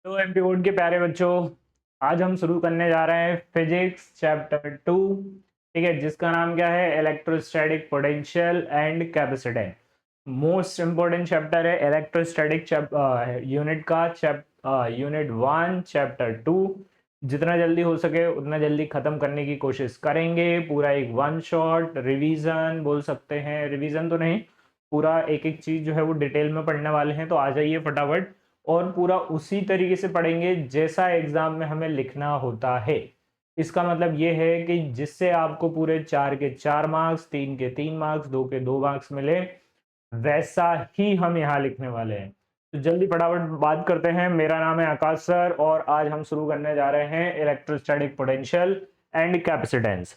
तो MP board के प्यारे बच्चों, आज हम शुरू करने जा रहे हैं फिजिक्स चैप्टर 2। ठीक है, जिसका नाम क्या है? Electrostatic potential and capacitance. Most important chapter है इलेक्ट्रोस्टैटिक यूनिट का यूनिट 1 चैप्टर 2। जितना जल्दी हो सके उतना जल्दी खत्म करने की कोशिश करेंगे। पूरा एक वन शॉट रिवीजन बोल सकते हैं, रिवीजन तो नहीं, पूरा एक एक चीज जो है वो डिटेल में पढ़ने वाले हैं। तो आ जाइए फटाफट, और पूरा उसी तरीके से पढ़ेंगे जैसा एग्जाम में हमें लिखना होता है। इसका मतलब ये है कि जिससे आपको पूरे 4 के 4 मार्क्स, 3 के 3 मार्क्स, 2 के 2 मार्क्स मिले, वैसा ही हम यहाँ लिखने वाले हैं। तो जल्दी फटाफट बात करते हैं। मेरा नाम है आकाश सर और आज हम शुरू करने जा रहे हैं इलेक्ट्रोस्टैटिक पोटेंशियल एंड कैपेसिटेंस।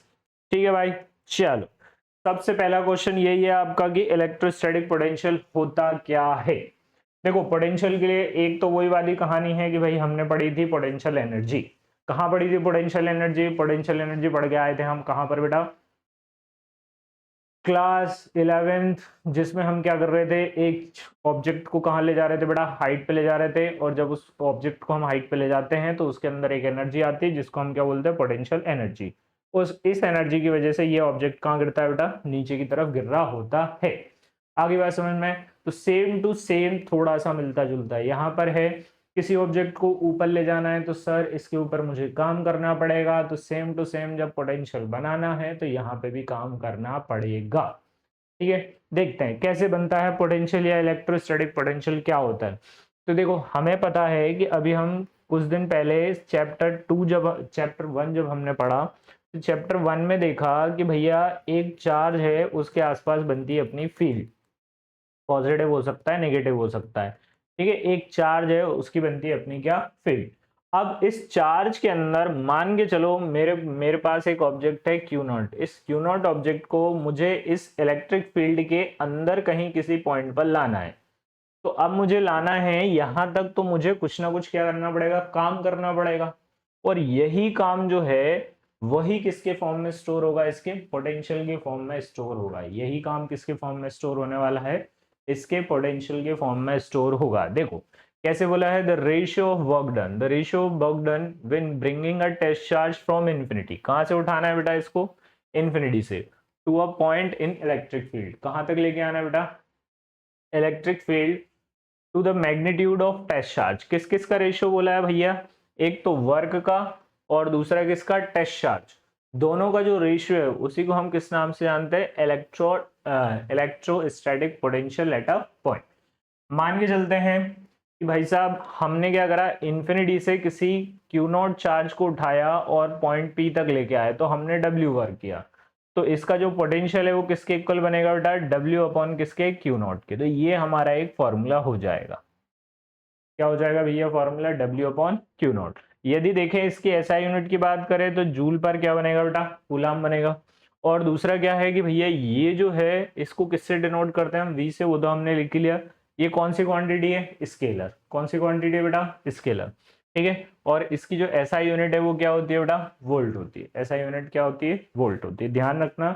ठीक है भाई, चलो। सबसे पहला क्वेश्चन यही है आपका कि इलेक्ट्रोस्टैटिक पोटेंशियल होता क्या है। देखो, पोटेंशियल के लिए एक तो वही वाली कहानी है कि भाई हमने पढ़ी थी पोटेंशियल एनर्जी। कहाँ पढ़ी थी पोटेंशियल एनर्जी? पोटेंशियल एनर्जी पढ़ के आए थे हम कहाँ पर बेटा? क्लास 11th, जिसमें हम क्या कर रहे थे, एक ऑब्जेक्ट को कहाँ ले जा रहे थे बेटा? हाइट पे ले जा रहे थे। और जब उस ऑब्जेक्ट को हम हाइट पे ले जाते हैं तो उसके अंदर एक एनर्जी आती है जिसको हम क्या बोलते हैं? Potential energy. उस इस एनर्जी की वजह से ये ऑब्जेक्ट कहाँ गिरता है बेटा? नीचे की तरफ गिर रहा होता है। आगे बात समझ में? तो सेम टू सेम थोड़ा सा मिलता जुलता है। यहाँ पर है किसी ऑब्जेक्ट को ऊपर ले जाना है तो सर इसके ऊपर मुझे काम करना पड़ेगा। तो सेम टू सेम जब पोटेंशियल बनाना है तो यहाँ पे भी काम करना पड़ेगा। ठीक है, देखते हैं कैसे बनता है पोटेंशियल या इलेक्ट्रोस्टैटिक पोटेंशियल क्या होता है। तो देखो, हमें पता है कि अभी हम कुछ दिन पहले चैप्टर 1 जब हमने पढ़ा तो चैप्टर 1 में देखा कि भैया एक चार्ज है, उसके आसपास बनती है अपनी फील्ड। पॉजिटिव हो सकता है, नेगेटिव हो सकता है। ठीक है, एक चार्ज है, उसकी बनती है अपनी क्या? फील्ड। अब इस चार्ज के अंदर मान के चलो मेरे मेरे पास एक ऑब्जेक्ट है क्यू नॉट। इस क्यू नॉट ऑब्जेक्ट को मुझे इस इलेक्ट्रिक फील्ड के अंदर कहीं किसी पॉइंट पर लाना है। तो अब मुझे लाना है यहां तक, तो मुझे कुछ ना कुछ क्या करना पड़ेगा? काम करना पड़ेगा। और यही काम जो है वही किसके फॉर्म में स्टोर होगा? इसके पोटेंशियल के फॉर्म में स्टोर होगा। यही काम किसके फॉर्म में स्टोर होने वाला है? इसके पोटेंशियल के फॉर्म में स्टोर होगा। देखो कैसे बोला है, the ratio of work done, the ratio of work done when bringing a test charge from infinity. कहां से उठाना है बेटा इसको? इंफिनिटी से to a point in electric field. कहां तक लेके आना है बेटा? Electric field to the magnitude of test charge. किस किस का रेशियो बोला है भैया? एक तो वर्क का और दूसरा किसका? Test charge. दोनों का जो रेशियो है उसी को हम किस नाम से जानते हैं? Electrostatic potential at a point. मान के चलते हैं कि भाई साहब हमने क्या करा, इन्फिनिटी से किसी क्यू नॉट चार्ज को उठाया और पॉइंट पी तक लेके आए, तो हमने डब्ल्यू वर्क किया। तो इसका जो पोटेंशियल है वो किसके इक्वल बनेगा बेटा? डब्ल्यू अपॉन किसके? क्यू नॉट के। तो ये हमारा एक फॉर्मूला हो जाएगा। क्या हो जाएगा भैया? Formula W upon Q not. यदि देखें इसकी एसआई यूनिट की बात करें तो जूल पर क्या बनेगा बेटा? कूलाम बनेगा। और दूसरा क्या है कि भैया ये जो है इसको किससे डिनोट करते हैं हम? वी से, वो तो हमने लिख लिया। ये कौन सी क्वांटिटी है? स्केलर। कौन सी क्वांटिटी है बेटा? स्केलर। ठीक है, और इसकी जो एसआई यूनिट है वो क्या होती है बेटा? वोल्ट होती है। एसआई यूनिट क्या होती है? वोल्ट होती है, ध्यान रखना।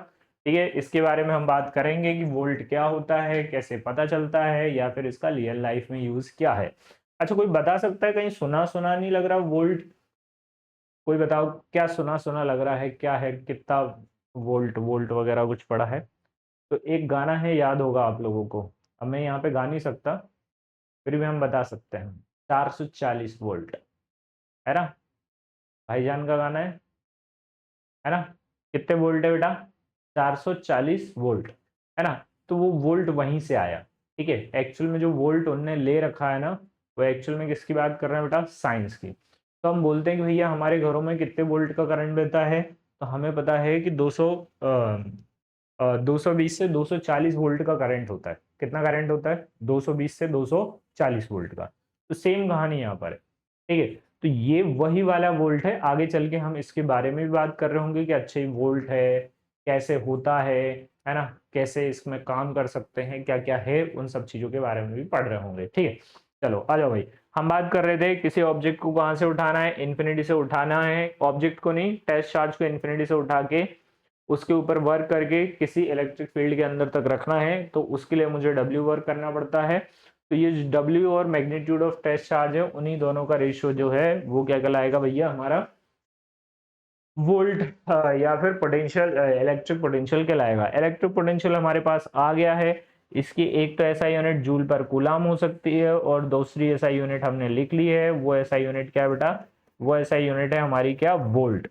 ठीक है, इसके बारे में हम बात करेंगे कि वोल्ट क्या होता है, कैसे पता चलता है, या फिर इसका रियल लाइफ में यूज क्या है। अच्छा, कोई बता सकता है? कहीं सुना सुना नहीं लग रहा वोल्ट? कोई बताओ, क्या सुना सुना लग रहा है? क्या है, कितना वोल्ट वोल्ट वगैरह कुछ पढ़ा है? तो एक गाना है, याद होगा आप लोगों को। अब मैं यहाँ पे गा नहीं सकता, फिर भी हम बता सकते हैं। 440 वोल्ट, है ना? भाईजान का गाना है ना? कितने वोल्ट है बेटा? 440 वोल्ट, है ना? तो वो वोल्ट वहीं से आया। ठीक है, एक्चुअल में जो वोल्ट उनने ले रखा है ना, वो एक्चुअल में किसकी बात कर रहे हैं बेटा? साइंस की। तो हम बोलते हैं कि भैया हमारे घरों में कितने वोल्ट का करंट बहता है, तो हमें पता है कि 220 से 240 वोल्ट का करंट होता है। कितना करंट होता है? 220 से 240 वोल्ट का। तो सेम कहानी यहाँ पर है। ठीक है, तो ये वही वाला वोल्ट है। आगे चल के हम इसके बारे में भी बात कर रहे होंगे कि अच्छा ये वोल्ट है, कैसे होता है ना? कैसे इसमें काम कर सकते हैं, क्या क्या है, उन सब चीजों के बारे में भी पढ़ रहे होंगे। ठीक है, चलो आ जाओ भाई। हम बात कर रहे थे किसी ऑब्जेक्ट को कहां से उठाना है? इन्फिनिटी से उठाना है। ऑब्जेक्ट को नहीं, टेस्ट चार्ज को इन्फिनिटी से उठा के उसके ऊपर वर्क करके किसी इलेक्ट्रिक फील्ड के अंदर तक रखना है। तो उसके लिए मुझे डब्ल्यू वर्क करना पड़ता है। तो ये डब्ल्यू और मैग्नीट्यूड ऑफ टेस्ट चार्ज है, उन्हीं दोनों का रेशियो जो है वो क्या कहलाएगा भैया, हमारा वोल्ट या फिर पोटेंशियल, इलेक्ट्रिक पोटेंशियल कहलाएगा। इलेक्ट्रिक पोटेंशियल हमारे पास आ गया है। इसकी एक तो एसआई यूनिट जूल पर कूलाम हो सकती है, और दूसरी एसआई यूनिट हमने लिख ली है, वो एसआई यूनिट क्या है बेटा, वो एसआई यूनिट है हमारी क्या, वोल्ट।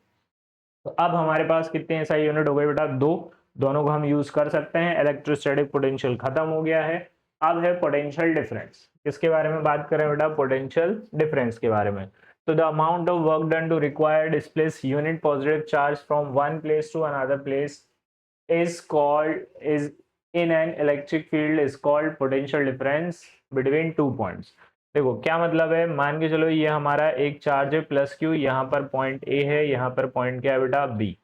तो अब हमारे पास कितने एसआई यूनिट हो गए बेटा, दो, दोनों को हम यूज कर सकते हैं। इलेक्ट्रोस्टैटिक पोटेंशियल खत्म हो गया है। अब है पोटेंशियल डिफरेंस। किसके बारे में बात करें बेटा, पोटेंशियल डिफरेंस के बारे में। तो the amount of work done to require displace unit positive charge from one place to another place is called is in an electric field is called potential difference between two points। देखो क्या मतलब है, मान के चलो ये हमारा एक चार्ज है प्लस क्यू, यहाँ पर पॉइंट ए है, यहाँ पर पॉइंट क्या है बेटा, बी।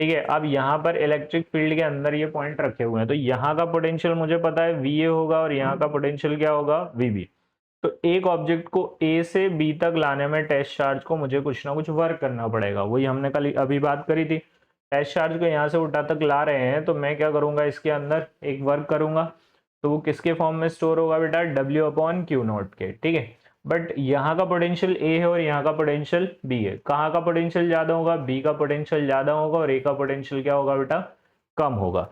ठीक है, अब यहाँ पर इलेक्ट्रिक फील्ड के अंदर ये पॉइंट रखे हुए हैं, तो यहाँ का पोटेंशियल मुझे पता है वी ए होगा, और यहाँ का पोटेंशियल क्या होगा, वी बी। तो एक ऑब्जेक्ट को ए से बी तक लाने में टेस्ट चार्ज को मुझे कुछ ना कुछ वर्क करना पड़ेगा, वही हमने कल अभी बात करी थी। टेस्ट चार्ज को यहाँ से उठा तक ला रहे हैं, तो मैं क्या करूंगा, इसके अंदर एक वर्क करूंगा, तो वो किसके फॉर्म में स्टोर होगा बेटा, W अपॉन क्यू नॉट के। ठीक है, बट यहाँ का पोटेंशियल ए है और यहाँ का पोटेंशियल बी है। कहाँ का पोटेंशियल ज्यादा होगा, बी का पोटेंशियल ज्यादा होगा, और ए का पोटेंशियल क्या होगा बेटा, कम होगा।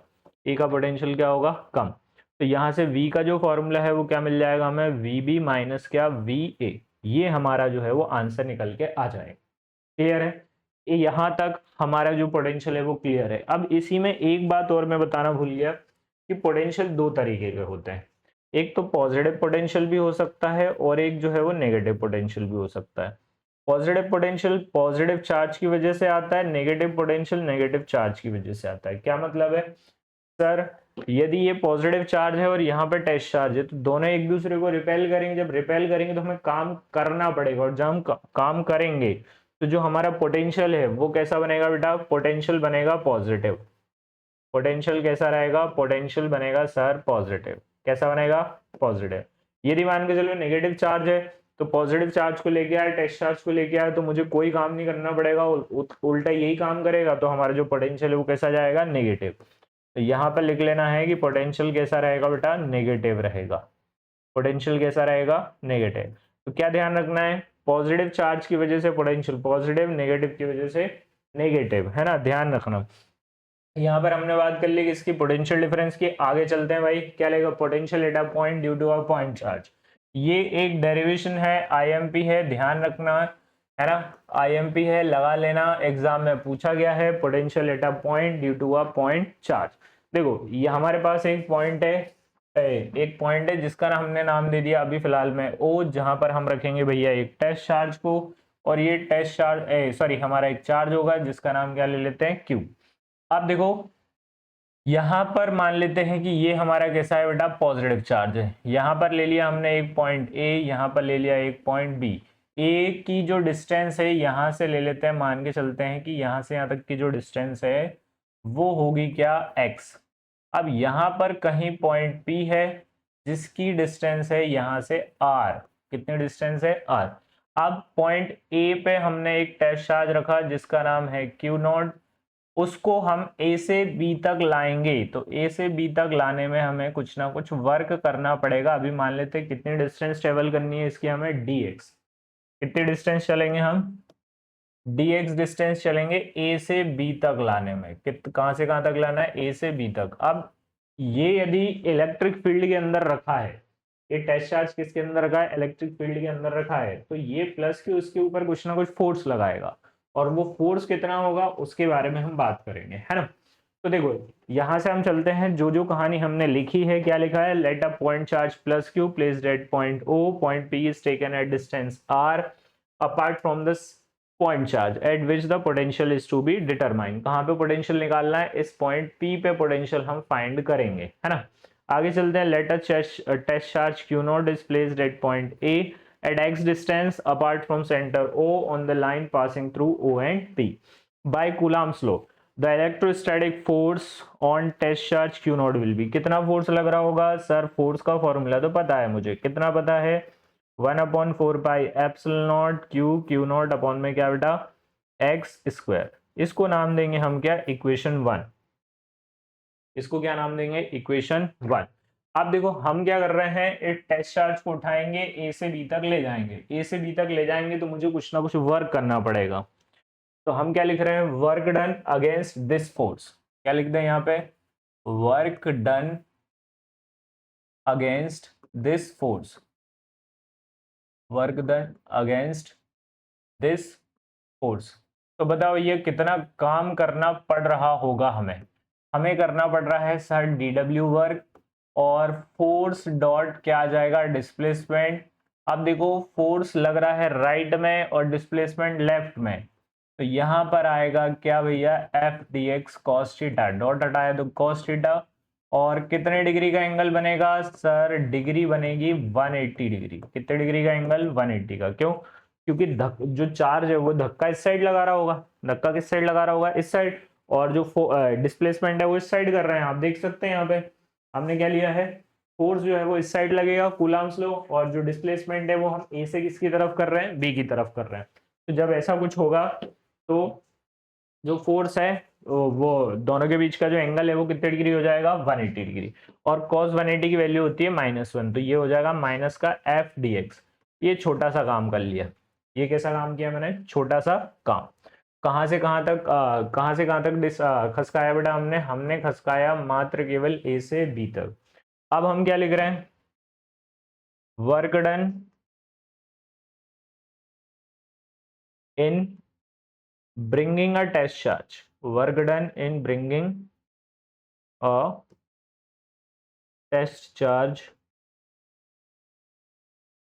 ए का पोटेंशियल क्या होगा, कम। तो यहाँ से v का जो फॉर्मूला है वो क्या मिल जाएगा हमें, वी बी माइनस क्या, वी ए। ये हमारा जो है वो आंसर निकल के आ जाएगा। क्लियर है, यहाँ तक हमारा जो पोटेंशियल है वो क्लियर है। अब इसी में एक बात और मैं बताना भूल गया कि पोटेंशियल दो तरीके के होते हैं, एक तो पॉजिटिव पोटेंशियल भी हो सकता है, और एक जो है वो नेगेटिव पोटेंशियल भी हो सकता है। पॉजिटिव पोटेंशियल पॉजिटिव चार्ज की वजह से आता है, नेगेटिव पोटेंशियल नेगेटिव चार्ज की वजह से आता है। क्या मतलब है सर, यदि ये पॉजिटिव चार्ज है और यहाँ पे टेस्ट चार्ज है, तो दोनों एक दूसरे को रिपेल करेंगे। जब रिपेल करेंगे तो हमें काम करना पड़ेगा, और जब हम काम करेंगे तो जो हमारा पोटेंशियल है वो कैसा बनेगा बेटा, पोटेंशियल बनेगा पॉजिटिव। पोटेंशियल कैसा रहेगा, पोटेंशियल बनेगा सर पॉजिटिव। कैसा बनेगा, पॉजिटिव। यदि मान के चलो नेगेटिव चार्ज है, तो पॉजिटिव चार्ज को लेके आए, टेस्ट चार्ज को लेके आए, तो मुझे कोई काम नहीं करना पड़ेगा, उल्टा यही काम करेगा, तो हमारा जो पोटेंशियल है वो कैसा जाएगा, नेगेटिव। तो यहाँ पर लिख लेना है कि पोटेंशियल कैसा रहेगा बेटा, नेगेटिव रहेगा। पोटेंशियल कैसा रहेगा, नेगेटिव। तो क्या ध्यान रखना है, पॉजिटिव चार्ज की वजह से पोटेंशियल पॉजिटिव, नेगेटिव की वजह से नेगेटिव, है ना, ध्यान रखना। यहाँ पर हमने बात कर ली किसकी, पोटेंशियल डिफरेंस की। आगे चलते हैं भाई, क्या लेगा, potential at a point due to a point charge. ये एक डेरिवेशन है, आईएमपी है, ध्यान रखना है ना, आईएमपी है, लगा लेना, एग्जाम में पूछा गया है, potential at a point due to a point charge. देखो ये हमारे पास एक पॉइंट है, एक पॉइंट है जिसका ना हमने नाम दे दिया अभी फिलहाल में ओ, जहां पर हम रखेंगे भैया एक टेस्ट चार्ज को, और ये टेस्ट चार्ज सॉरी हमारा एक चार्ज होगा जिसका नाम क्या ले लेते हैं, क्यू। अब देखो यहां पर मान लेते हैं कि ये हमारा कैसा है बेटा, पॉजिटिव चार्ज है। यहां पर ले लिया हमने एक पॉइंट ए, यहां पर ले लिया एक पॉइंट बी। ए की जो डिस्टेंस है यहां से ले लेते हैं, मान के चलते हैं कि यहां से यहां तक की जो डिस्टेंस है वो होगी क्या, एक्स। अब यहां पर कहीं पॉइंट पी है जिसकी डिस्टेंस है यहां से आर। कितनी डिस्टेंस है, आर। अब पॉइंट ए पे हमने एक टेस्ट चार्ज रखा जिसका नाम है क्यू नॉट, उसको हम ए से बी तक लाएंगे, तो ए से बी तक लाने में हमें कुछ ना कुछ वर्क करना पड़ेगा। अभी मान लेते हैं कितनी डिस्टेंस ट्रेवल करनी है इसकी हमें, dx। कितनी डिस्टेंस चलेंगे हम, dx डिस्टेंस चलेंगे ए से बी तक लाने में। कहां से कहां तक लाना है, ए से बी तक। अब ये यदि इलेक्ट्रिक फील्ड के अंदर रखा है, ये टेस्ट चार्ज किसके अंदर रखा है, इलेक्ट्रिक फील्ड के अंदर रखा है, तो ये प्लस के उसके ऊपर कुछ ना कुछ फोर्स लगाएगा, और वो फोर्स कितना होगा उसके बारे में हम बात करेंगे, है ना। तो देखो यहां से हम चलते हैं, जो जो कहानी हमने लिखी है, क्या लिखा है, let a point charge plus q placed at point O, point P is taken at distance r apart from this point charge at which the potential is to be determine. कहां पे पोटेंशियल निकालना है, इस point P पे potential हम find करेंगे, है ना। आगे चलते हैं, let a test charge q naught is placed at point A at x distance apart from center O on the line passing through O and P. By Coulomb's law, the electrostatic force on test charge Q naught will be, कितना force लग रहा होगा sir, force का formula तो पता है मुझे, कितना पता है, 1/4 epsilon naught Q not upon में क्या बेटा, एक्स स्क्वायर। इसको नाम देंगे हम क्या, इक्वेशन 1। इसको क्या नाम देंगे, इक्वेशन 1। आप देखो हम क्या कर रहे हैं, इस टेस्ट चार्ज को उठाएंगे, ए से बी तक ले जाएंगे, ए से बी तक ले जाएंगे तो मुझे कुछ ना कुछ वर्क करना पड़ेगा। तो हम क्या लिख रहे हैं, work done against this force. क्या लिख दें यहाँ पे, work done against this force, work done against this force. तो बताओ ये कितना काम करना पड़ रहा होगा हमें। हमें करना पड़ रहा है सर डीडब्ल्यू वर्क, और फोर्स डॉट क्या आ जाएगा, डिस्प्लेसमेंट। अब देखो फोर्स लग रहा है राइट में और डिस्प्लेसमेंट लेफ्ट में, तो यहां पर आएगा क्या भैया, F D x cos theta, dot हटाया तो कॉस थीटा। और कितने डिग्री का एंगल बनेगा सर, डिग्री बनेगी 180 डिग्री। कितने डिग्री का एंगल, 180 का। क्यों, क्योंकि जो चार्ज है वो धक्का इस साइड लगा रहा होगा, धक्का किस साइड लगा रहा होगा, इस साइड। और जो डिस्प्लेसमेंट है वो इस साइड कर रहे हैं, आप देख सकते हैं यहाँ पे हमने क्या लिया है, फोर्स जो है वो इस साइड लगेगा, कूलम्ब्स लॉ। और जो डिस्प्लेसमेंट है वो हम ए से किसकी तरफ कर रहे हैं, बी की तरफ कर रहे हैं। तो जब ऐसा कुछ होगा तो जो फोर्स है वो दोनों के बीच का जो एंगल है वो कितने डिग्री हो जाएगा, 180 डिग्री। और cos 180 की वैल्यू होती है -1, तो ये हो जाएगा माइनस का एफ डी एक्स। ये छोटा सा काम कर लिया। ये कैसा काम किया मैंने, छोटा सा काम। कहां से कहां तक, कहां से कहां तक खसकाया बेटा हमने, हमने खसकाया मात्र केवल ए से बी तक। अब हम क्या लिख रहे हैं, work done in bringing a test charge, work done in bringing a test charge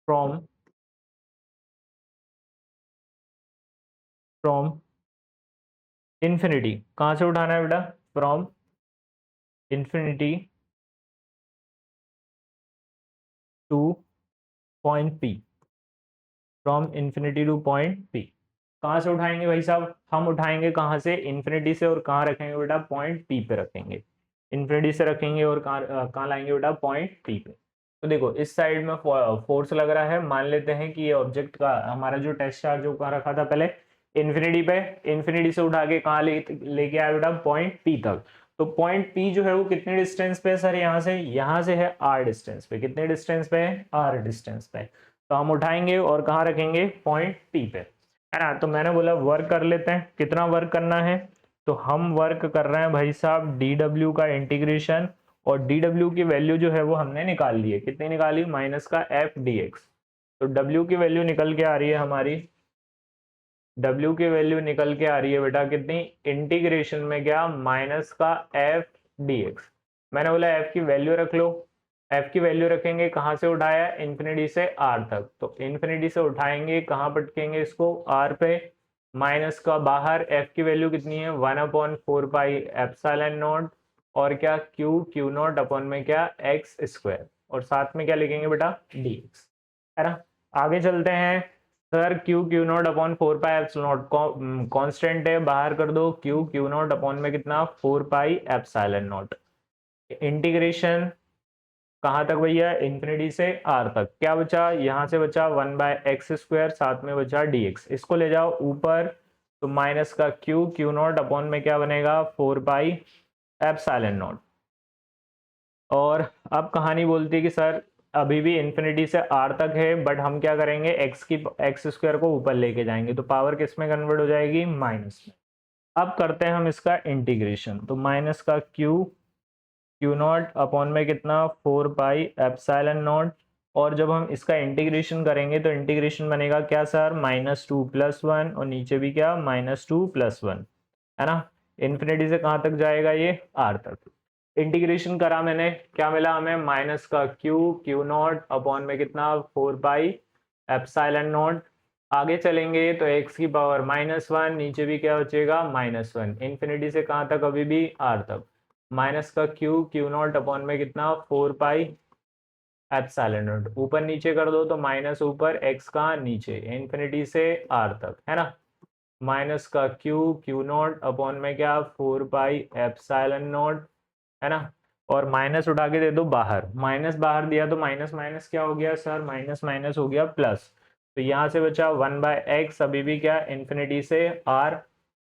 from infinity। कहां से उठाना है बेटा, from infinity to point P, from infinity to point P। कहां से उठाएंगे भाई साहब, हम उठाएंगे कहां से, इन्फिनिटी से, और कहां रखेंगे बेटा, पॉइंट P पे रखेंगे। इन्फिनिटी से रखेंगे और कहां लाएंगे बेटा, पॉइंट P पे। तो देखो इस साइड में फोर्स लग रहा है, मान लेते हैं कि ये ऑब्जेक्ट का हमारा जो टेस्ट चार्ज जो कहाँ रखा था पहले, इन्फिनिटी पे। इन्फिनिटी से उठा के कहाँ लेके आया बेटा, पॉइंट P तक। तो पॉइंट P जो है वो कितने डिस्टेंस पे है सर, यहाँ से है R डिस्टेंस पे। कितने डिस्टेंस पे है, R डिस्टेंस पे। तो हम उठाएंगे और कहाँ रखेंगे, पॉइंट P पे, है ना। तो मैंने बोला वर्क कर लेते हैं, कितना वर्क करना है। तो हम वर्क कर रहे हैं भाई साहब dw का इंटीग्रेशन, और dw की वैल्यू जो है वो हमने निकाल ली है। कितनी निकाली, माइनस का एफ डी एक्स। तो w की वैल्यू निकल के आ रही है हमारी, w की वैल्यू निकल के आ रही है बेटा कितनी, इंटीग्रेशन में क्या, माइनस का एफ डी एक्स। मैंने बोला f की वैल्यू रख लो। f की वैल्यू रखेंगे, कहां से उठाया, इन्फिनिटी से r तक। तो इन्फिनिटी से उठाएंगे, कहां पटकेंगे इसको, r पे। माइनस का बाहर f की वैल्यू कितनी है, 1/4 पाई एप्सिलॉन नॉट, और क्या क्यू नॉट अपॉन में क्या, एक्स स्क्वायर, और साथ में क्या लिखेंगे बेटा, dx, है ना। आगे चलते हैं sir, q not upon 4 pi epsilon not constant है, बाहर कर दो, क्यू नॉट अपॉन में कितना, 4 पाई एप्सिलॉन नॉट। इंटीग्रेशन कहां तक भैया, इन्फिनिटी से r तक। क्या बचा, यहां से बचा 1/x², साथ में बचा dx। इसको ले जाओ ऊपर, तो माइनस का क्यू नॉट अपॉन में क्या बनेगा, 4 पाई एप्सिलॉन नॉट। और अब कहानी बोलती है कि सर अभी भी इन्फिनिटी से r तक है, बट हम क्या करेंगे, x² को ऊपर लेके जाएंगे, तो पावर किस में कन्वर्ट हो जाएगी, माइनस में। अब करते हैं हम इसका इंटीग्रेशन, तो माइनस का क्यू नॉट अपॉन में कितना, 4 पाई एप्सिलॉन नॉट। और जब हम इसका इंटीग्रेशन करेंगे तो इंटीग्रेशन बनेगा क्या सर, -2 + 1, और नीचे भी क्या, -2 + 1, है ना। इन्फिनिटी से कहां तक जाएगा ये, r तक। इंटीग्रेशन करा मैंने, क्या मिला हमें, माइनस का क्यू नॉट अपॉन में कितना, 4 पाई एप्सिलॉन नॉट। आगे चलेंगे तो x की पावर -1, नीचे भी क्या बचेगा, -1। इन्फिनिटी से कहां तक, अभी भी r तक। माइनस का क्यू नॉट अपॉन में कितना, 4 पाई एप्सिलॉन नॉट। ऊपर नीचे कर दो तो माइनस ऊपर, x का नीचे, इन्फिनिटी से r तक, है ना। माइनस का क्यू नॉट अपॉन में क्या, 4 पाई एप्सिलॉन नॉट, है ना। और माइनस उठा के दे दो बाहर, माइनस बाहर दिया तो माइनस माइनस क्या हो गया सर, माइनस माइनस हो गया प्लस। तो यहाँ से बचा 1/x, अभी भी क्या, इन्फिनिटी से r।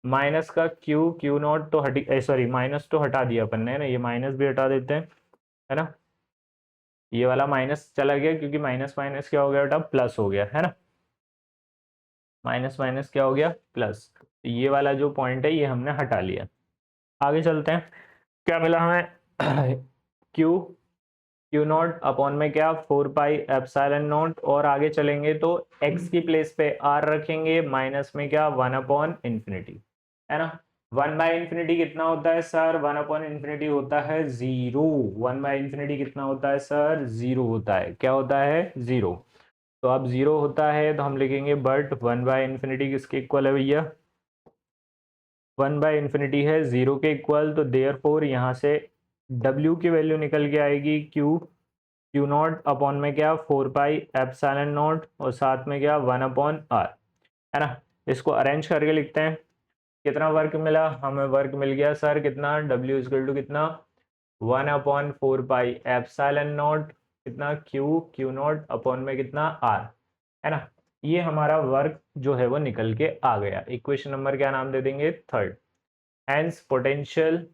माइनस का क्यू नॉट तो हटी, सॉरी माइनस तो हटा दिया अपन ने ना, ये माइनस भी हटा देते हैं, है ना। ये वाला माइनस चला गया क्योंकि माइनस माइनस क्या हो गया बेटा, प्लस हो गया है ना, माइनस माइनस क्या हो गया, प्लस। तो ये वाला जो पॉइंट है ये हमने हटा लिया। आगे चलते हैं, क्या मिला हमें क्यू, क्यू नॉट अपॉन में क्या 4 पाई एप्सिलॉन नॉट, और आगे चलेंगे तो x की प्लेस पे r रखेंगे, माइनस में क्या 1/इंफिनिटी, है ना। 1/इंफिनिटी कितना होता है सर, 1/इंफिनिटी होता है 0। 1/इंफिनिटी कितना होता है सर, 0 होता है, क्या होता है 0। तो अब 0 होता है तो हम लिखेंगे बट 1/इंफिनिटी किसके इक्वल है भैया, 1/इंफिनिटी है 0 के इक्वल, तो देयरफॉर यहाँ से w की वैल्यू निकल के आएगी क्यू नॉट अपॉन में क्या 4 पाई एप्सिलॉन नॉट, और साथ में क्या 1/r, है ना। इसको अरेंज करके लिखते हैं, कितना वर्क मिला हमें, वर्क मिल गया सर कितना, w इक्वल टू कितना 1/4 पाई एप्सिलॉन नॉट, कितना क्यू नॉट अपॉन में कितना r, है ना। ये हमारा वर्क जो है वो निकल के आ गया। इक्वेशन नंबर क्या नाम दे देंगे, थर्ड। हैंस पोटेंशियल,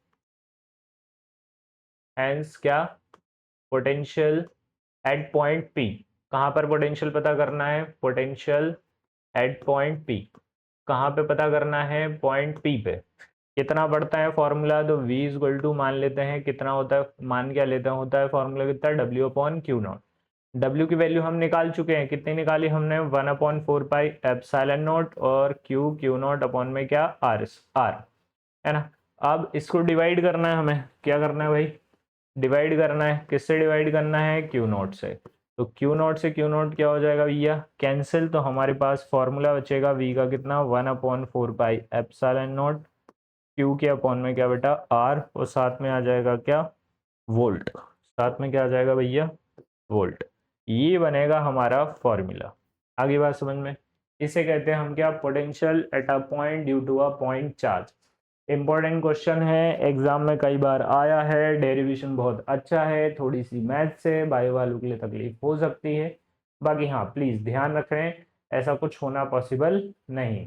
हैंस क्या, पोटेंशियल एट पॉइंट P, कहाँ पर पोटेंशियल पता करना है, पोटेंशियल एट पॉइंट P, कहाँ पे पता करना है, पॉइंट P पे। कितना पड़ता है फॉर्मूला, तो V इक्वल टू मान लेते हैं कितना होता है, मान क्या लेते हैं, होता है फॉर्मूला कितना, W upon Q not. W की वैल्यू हम निकाल चुके हैं, कितनी निकाली हमने 1/4 पाई एप्सिलॉन नॉट, और क्यू नॉट अपॉन में क्या R, है ना। अब इसको डिवाइड करना है हमें, क्या करना है भाई, डिवाइड करना है, किससे डिवाइड करना है, क्यू नॉट से। तो क्यू नॉट से क्यू नॉट क्या हो जाएगा भैया, कैंसिल, तो हमारे पास फॉर्मूला बचेगा v का कितना 1/4 पाई एप्सिलॉन नॉट, क्यू के अपॉन में क्या बेटा r, और साथ में आ जाएगा क्या वोल्ट, साथ में क्या आ जाएगा भैया वोल्ट। ये बनेगा हमारा फॉर्मूला। आगे बात समझ में, इसे कहते हैं हम क्या, potential at a point due to a point charge. Important question है, एग्जाम में कई बार आया है, डेरिवेशन बहुत अच्छा है, थोड़ी सी मैथ से बायो वालों के लिए तकलीफ हो सकती है, बाकी हाँ प्लीज ध्यान रखें ऐसा कुछ होना पॉसिबल नहीं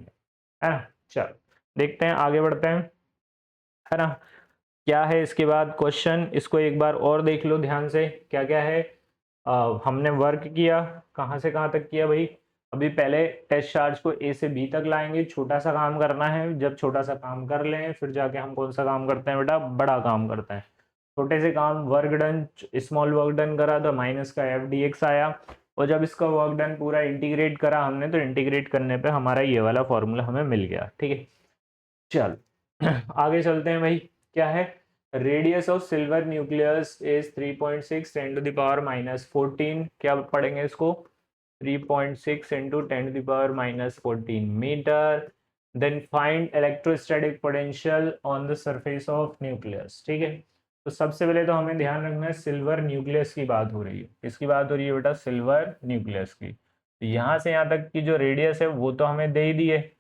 है ना। चलो देखते हैं, आगे बढ़ते हैं, है ना। क्या है इसके बाद क्वेश्चन, इसको एक बार और देख लो ध्यान से, क्या क्या है। हमने वर्क किया, कहाँ से कहाँ तक किया भाई, अभी पहले टेस्ट चार्ज को ए से बी तक लाएंगे, छोटा सा काम करना है, जब छोटा सा काम कर लें फिर जाके हम कौन सा काम करते हैं बेटा, बड़ा काम करते हैं। छोटे से काम work done, small work done करा तो माइनस का एफ डी एक्स आया, और जब इसका वर्क डन पूरा इंटीग्रेट करा हमने, तो इंटीग्रेट करने पे हमारा ये वाला फॉर्मूला हमें मिल गया, ठीक है। चल आगे चलते हैं भाई, क्या है, radius of silver nucleus is 3.6 10⁻⁻14, क्या पढ़ेंगे इसको, 3.6 into 10⁻⁻14 metre. Then find electrostatic potential on the surface of nucleus, ठीक है। तो सबसे पहले तो हमें ध्यान रखना है, सिल्वर न्यूक्लियस की बात हो रही है, किसकी बात हो रही है बेटा, सिल्वर न्यूक्लियस की। तो यहाँ से यहाँ तक की जो रेडियस है वो तो हमें दे ही दी है,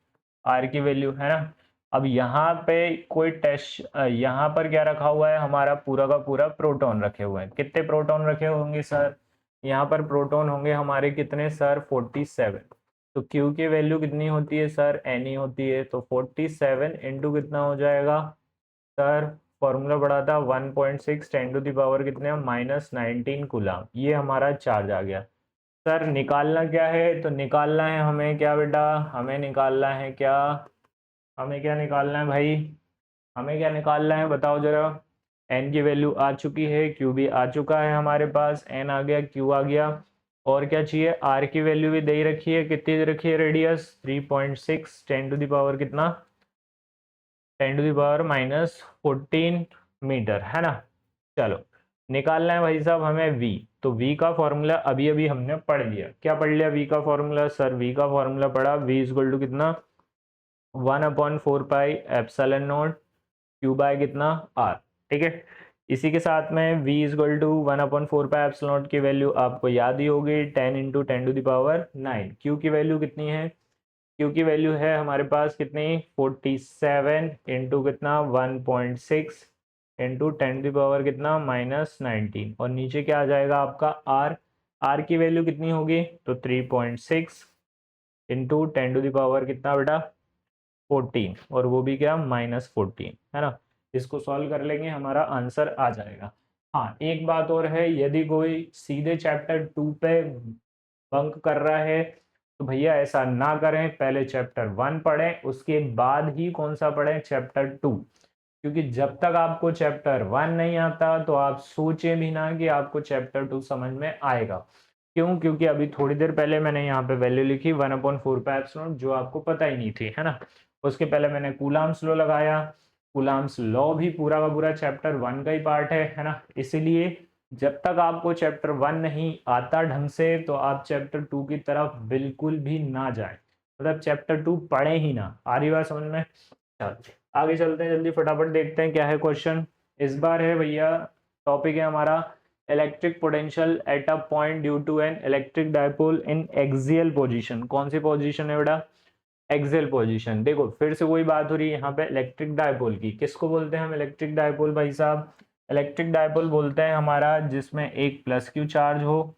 आर की वैल्यू, है ना। अब यहाँ पे कोई टेस्ट, यहाँ पर क्या रखा हुआ है, हमारा पूरा का पूरा प्रोटॉन रखे हुए हैं, कितने प्रोटॉन रखे होंगे सर, यहाँ पर प्रोटॉन होंगे हमारे कितने सर 47। तो Q की वैल्यू कितनी होती है सर, Ne होती है, तो 47 इंटू कितना हो जाएगा सर, फॉर्मूला पढ़ा था 1.6 10⁻, कितने -19 कूलम, ये हमारा चार्ज आ गया। सर निकालना क्या है, तो निकालना है हमें क्या बेटा, हमें निकालना है क्या, हमें क्या निकालना है भाई, हमें क्या निकालना है बताओ जरा। एन की वैल्यू आ चुकी है, क्यू भी आ चुका है हमारे पास, एन आ गया, क्यू आ गया, और क्या चाहिए, आर की वैल्यू भी दे ही रखी है, कितनी दे रखी है, रेडियस 3.6 10⁻, कितना 10⁻⁻14 मीटर, है ना। चलो निकालना है भाई साहब हमें v, तो v का फॉर्मूला अभी अभी हमने पढ़ लिया, क्या पढ़ लिया v का फॉर्मूला सर, v का फॉर्मूला पढ़ा, v इक्वल टू कितना 1/4 pi epsilon naught Q by कितना r, ठीक है। इसी के साथ में v equal to 1/4 pi epsilon naught की वैल्यू आपको याद ही होगी 10 इंटू 10⁹। क्यू की वैल्यू कितनी है, क्यू की वैल्यू है हमारे पास कितनी 47 इंटू कितना 1.6 इंटू 10⁻, कितना -19, और नीचे क्या आ जाएगा आपका r, r की वैल्यू कितनी होगी, तो 3.6 इंटू 10⁻, कितना बेटा 14, और वो भी क्या -14, है ना। इसको सॉल्व कर लेंगे हमारा आंसर आ जाएगा। हाँ, एक बात और है, यदि कोई सीधे चैप्टर 2 पे बंक कर रहा है तो भैया ऐसा ना करें, पहले चैप्टर 1 पढ़ें, उसके बाद ही कौन सा पढ़ें, चैप्टर 2। क्योंकि जब तक आपको चैप्टर 1 नहीं आता तो आप सोचें भी ना कि आपको चैप्टर 2 समझ में आएगा। क्यों? क्योंकि अभी थोड़ी देर पहले मैंने यहाँ पे वैल्यू लिखी 1/4 पे एप्सिलॉन, जो आपको पता ही नहीं थी, है ना। उसके पहले मैंने कूलाम्स लॉ लगाया। कूलाम्स लॉ भी पूरा का पूरा चैप्टर 1 का ही पार्ट है ना। इसीलिए जब तक आपको चैप्टर 1 नहीं आता ढंग से तो आप चैप्टर 2 की तरफ बिल्कुल भी ना जाएं, मतलब चैप्टर 2 पढ़े ही ना। आ रही बात समझ में? चलो आगे चलते हैं, जल्दी फटाफट देखते हैं क्या है क्वेश्चन। इस बार है भैया, टॉपिक है हमारा electric potential at a point due to an electric dipole in axial position. कौन सी पोजीशन है बेटा? Axial position. देखो फिर से वही बात हो रही है यहाँ पे इलेक्ट्रिक डायपोल की। किसको बोलते हैं हम इलेक्ट्रिक डायपोल भाई साहब? इलेक्ट्रिक डायपोल बोलते हैं हमारा जिसमें एक प्लस क्यू चार्ज हो,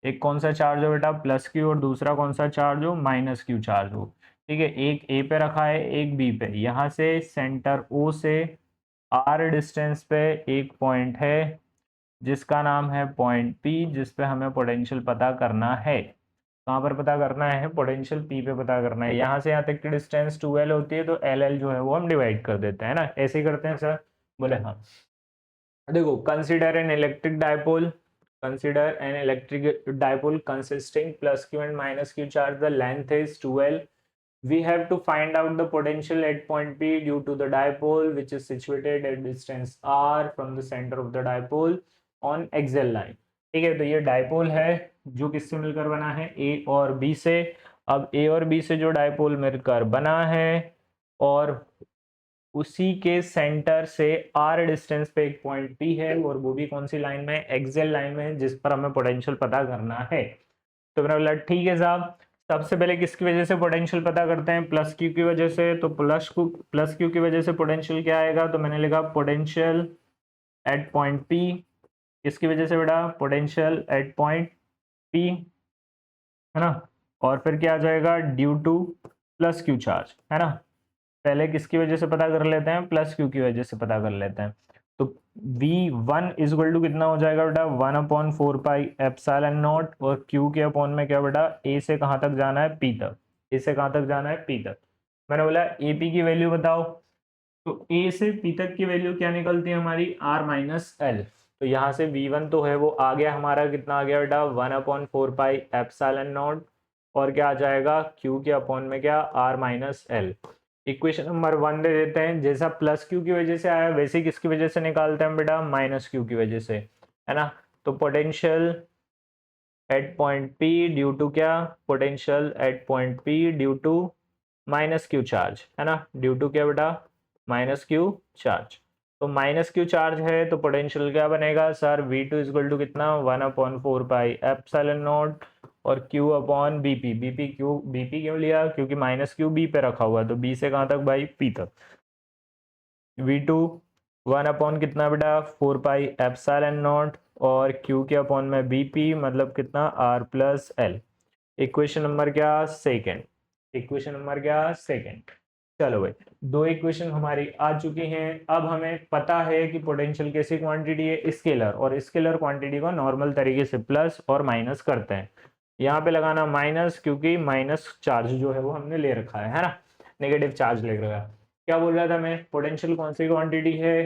एक कौन सा चार्ज हो बेटा, प्लस क्यू, और दूसरा कौन सा चार्ज हो, माइनस क्यू चार्ज हो। ठीक है, एक ए पे रखा है एक बी पे। यहाँ से सेंटर ओ से आर डिस्टेंस पे एक पॉइंट है जिसका नाम है पॉइंट पी, जिस पे हमें पोटेंशियल पता करना है। कहाँ पर पता करना है? पोटेंशियल पी पे पता करना है। यहाँ से यहाँ तक की डिस्टेंस 2l होती है तो एल जो है वो हम डिवाइड कर देते हैं ना, ऐसे ही करते हैं सर। बोले हाँ। देखो, consider N electric dipole, consider an electric dipole consisting plus q and minus q charge. The length is 2l. We have to find out the potential at point P due to the dipole which is situated at distance r from the center of the dipole on axial line. ठीक है, तो ये dipole है जो किससे मिलकर बना है? A और B से। अब A और B से जो डायपोल मिलकर बना है और उसी के सेंटर से r डिस्टेंस पे एक पॉइंट P है, और वो भी कौन सी लाइन में? एक्सियल लाइन में, जिस पर हमें पोटेंशियल पता करना है। तो मैंने बोला ठीक है साहब, सबसे पहले किसकी वजह से पोटेंशियल पता करते हैं? प्लस क्यू की वजह से। तो प्लस क्यू की वजह से पोटेंशियल क्या आएगा? तो मैंने लिखा पोटेंशियल एट पॉइंट पी। किसकी वजह से बेटा? पोटेंशियल एट पॉइंट पी, है ना। और फिर क्या आ जाएगा? Due to plus q charge, है ना। पहले किसकी वजह से पता कर लेते हैं? प्लस क्यू की वजह से पता कर लेते हैं। तो V1 इज इक्वल टू कितना हो जाएगा बेटा? 1/4 पाई एप्सिलॉन नॉट, और Q के अपॉन में क्या बेटा? A से कहाँ तक जाना है? P तक। A से कहाँ तक जाना है? P तक। मैंने बोला AP की वैल्यू बताओ, तो A से P तक की वैल्यू क्या निकलती है हमारी? R minus L. तो यहाँ से V1 तो है वो आ गया हमारा, कितना आ गया बेटा? 1/4 पाई एप्सिलॉन नॉट, और क्या आ जाएगा? Q के अपॉन में क्या? R minus L. Equation number 1 दे देते हैं, जैसा प्लस क्यू की वजह से आया वैसे ही किसकी वजह से निकालते हैं बेटा? माइनस क्यू की वजह से, है ना। तो potential at point P due to क्या? Potential at point P due to minus Q charge, है ना। ड्यू टू क्या बेटा? Minus Q charge. तो माइनस क्यू चार्ज है तो पोटेंशियल क्या बनेगा सर? V2 इक्वल टू कितना? 1/4 पाई एप्सिलॉन नॉट, और Q अपॉन बीपी। बीपी क्यों लिया? क्योंकि माइनस क्यू बी पे रखा हुआ है, तो बी से कहाँ तक भाई? पी तक। V2 1 अपॉन कितना बेटा? 4 पाई एप्सिलॉन नॉट, और Q के अपॉन में बीपी, मतलब कितना? R plus L. Equation number क्या? सेकेंड। इक्वेशन नंबर क्या? सेकेंड। चलो भाई, दो इक्वेशन हमारी आ चुकी हैं। अब हमें पता है कि पोटेंशियल कैसी क्वांटिटी है? स्केलर, और स्केलर क्वांटिटी को नॉर्मल तरीके से प्लस और माइनस करते हैं। यहाँ पे लगाना माइनस, क्योंकि माइनस चार्ज जो है वो हमने ले रखा है ना, नेगेटिव चार्ज ले रखा है। क्या बोल रहा था मैं? पोटेंशियल कौन सी क्वांटिटी है?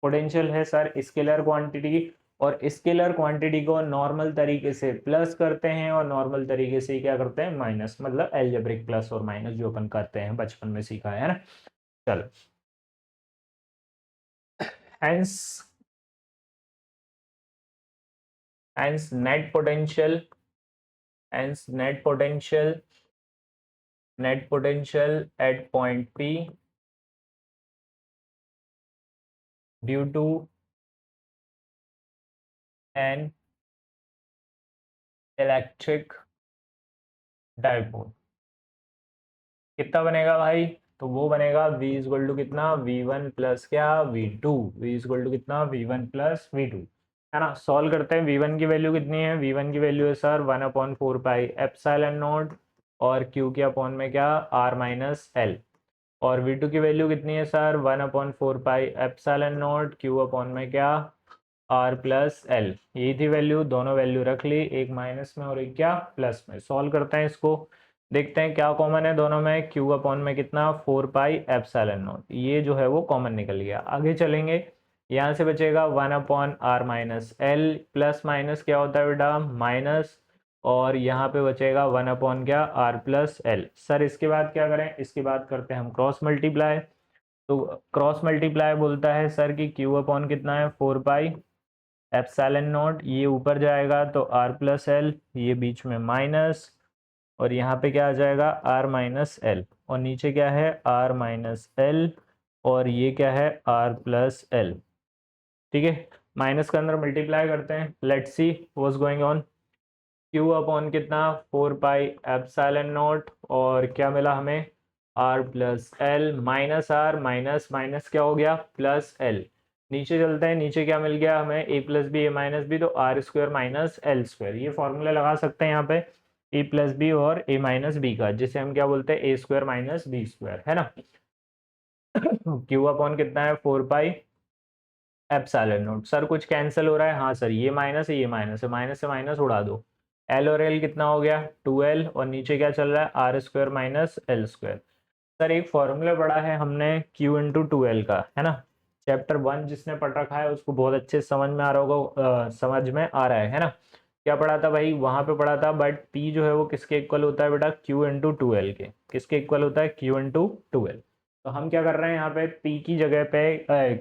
पोटेंशियल है सर स्केलर क्वांटिटी, और स्केलर क्वांटिटी को नॉर्मल तरीके से प्लस करते हैं और नॉर्मल तरीके से क्या करते हैं? माइनस, मतलब एल्जेब्रिक प्लस और माइनस जो अपन करते हैं, बचपन में सीखा है ना। चलो, hence hence net potential, hence net potential at point P due to an electric dipole कितना बनेगा भाई? तो वो बनेगा V इक्वल टू कितना? V1 प्लस क्या? V2। V इक्वल टू कितना? V1 प्लस V2, है ना। सॉल्व करते हैं। V1 की वैल्यू कितनी है? V1 की वैल्यू है सर 1/4 पाई एप्सिलॉन नॉट, और Q के अपॉन में क्या? R minus L. और V2 की वैल्यू कितनी है sir? 1/4 pi epsilon not, Q upon में क्या? आर प्लस एल, ये थी वैल्यू, दोनों वैल्यू रख ली, एक माइनस में और एक क्या प्लस में। सॉल्व करते हैं इसको, देखते हैं क्या कॉमन है दोनों में। क्यू अपॉन में कितना 4 पाई एप्सिलॉन नॉट, ये जो है वो कॉमन निकल गया। आगे चलेंगे, यहाँ से बचेगा 1 upon r minus l, plus minus क्या होता है बेटा माइनस, और यहाँ पे बचेगा 1 अपॉन क्या आर प्लस एल। सर इसके बाद क्या करें, इसके बाद करते हैं हम क्रॉस मल्टीप्लाई। तो क्रॉस मल्टीप्लाई बोलता है सर कि क्यू अपॉन कितना है 4 पाई एप्सिलॉन नॉट, ये ऊपर जाएगा तो आर प्लस एल, ये बीच में माइनस, और यहाँ पे क्या आ जाएगा आर माइनस एल, और नीचे क्या है आर माइनस एल, और ये क्या है आर प्लस एल। ठीक है, माइनस के अंदर मल्टीप्लाई करते हैं, let's see what's going on. Q upon कितना 4 पाई एप्सिलॉन नॉट, और क्या मिला हमें r plus l, minus r minus minus क्या हो गया प्लस एल। नीचे चलते हैं, नीचे क्या मिल गया हमें a plus b a minus b, तो r square minus l square. ये फॉर्मूला लगा सकते हैं यहाँ पे ए प्लस बी और ए माइनस बी का, जिसे हम क्या बोलते हैं ए स्क्वायर माइनस बी स्क्वायर, है ना। क्यू अपॉन कितना है 4 पाई एप्सिलॉन नॉट। सर कुछ कैंसिल हो रहा है, हाँ सर ये माइनस है ये माइनस है, माइनस से माइनस उड़ा दो, एल और एल कितना हो गया 2l, और नीचे क्या चल रहा है r square minus l square. Sir एक फॉर्मूला पढ़ा है हमने Q इंटू 2l का, है ना। चैप्टर 1 जिसने पढ़ रखा है उसको बहुत अच्छे समझ में आ रहा होगा, समझ में आ रहा है ना। क्या पढ़ा था भाई, वहां पे पढ़ा था, बट P जो है वो किसके इक्वल होता है बेटा Q इंटू 2l के, किसके इक्वल होता है Q इंटू 2l। तो हम क्या कर रहे हैं यहाँ पे P की जगह पे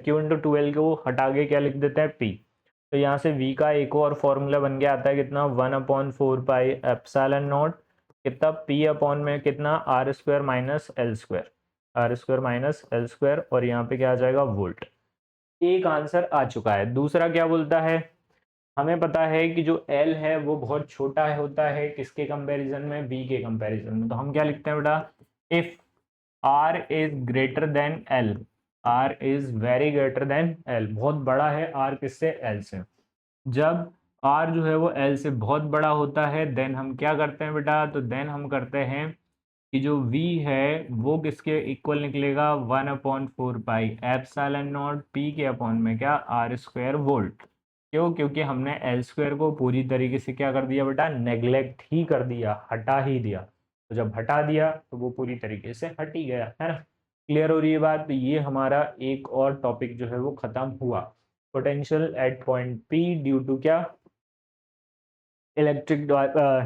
Q इंटू 2l को हटा के क्या लिख देते हैं P। तो यहाँ से V का एक और फॉर्मूला बन गया आता है कितना 1 अपॉन 4 पाई एप्सिलॉन नॉट, कितना P अपॉन में कितना r square minus l square, r square minus l square, और यहाँ पे क्या आ जाएगा वोल्ट। एक आंसर आ चुका है। दूसरा क्या बोलता है, हमें पता है कि जो L है वो बहुत छोटा है होता है किसके कंपैरिजन में, V के कंपैरिजन में। तो हम क्या लिखते हैं बेटा, if R is greater than L, R is very greater than L, बहुत बड़ा है R किससे L से। जब R जो है वो L से बहुत बड़ा होता है देन हम क्या करते हैं बेटा, तो देन हम करते हैं कि जो V है वो किसके इक्वल निकलेगा 1 upon 4 pi epsilon not P के अपॉन में क्या आर स्क्वायर वोल्ट। क्यों, क्योंकि हमने एल स्क्वायर को पूरी तरीके से क्या कर दिया बेटा नेग्लेक्ट ही कर दिया, हटा ही दिया। तो जब हटा दिया तो वो पूरी तरीके से हट ही गया, है ना। क्लियर हो रही है बात। तो ये हमारा एक और टॉपिक जो है वो खत्म हुआ, potential at point P due to क्या electric,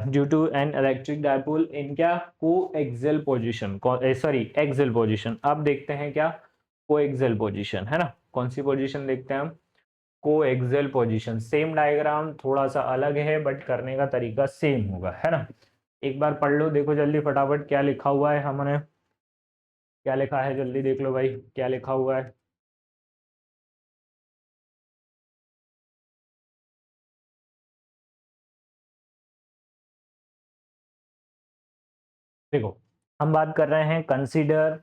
due to an electric dipole in क्या coaxial position, sorry axial position. अब देखते हैं क्या कोएक्सियल पोजीशन, है ना। कौन सी पोजीशन देखते हैं हम, कोएक्सियल पोजीशन। सेम डायग्राम थोड़ा सा अलग है बट करने का तरीका सेम होगा, है ना। एक बार पढ़ लो, देखो जल्दी फटाफट क्या लिखा हुआ है हमने, क्या लिखा है जल्दी देख लो भाई क्या लिखा हुआ है। देखो हम बात कर रहे हैं consider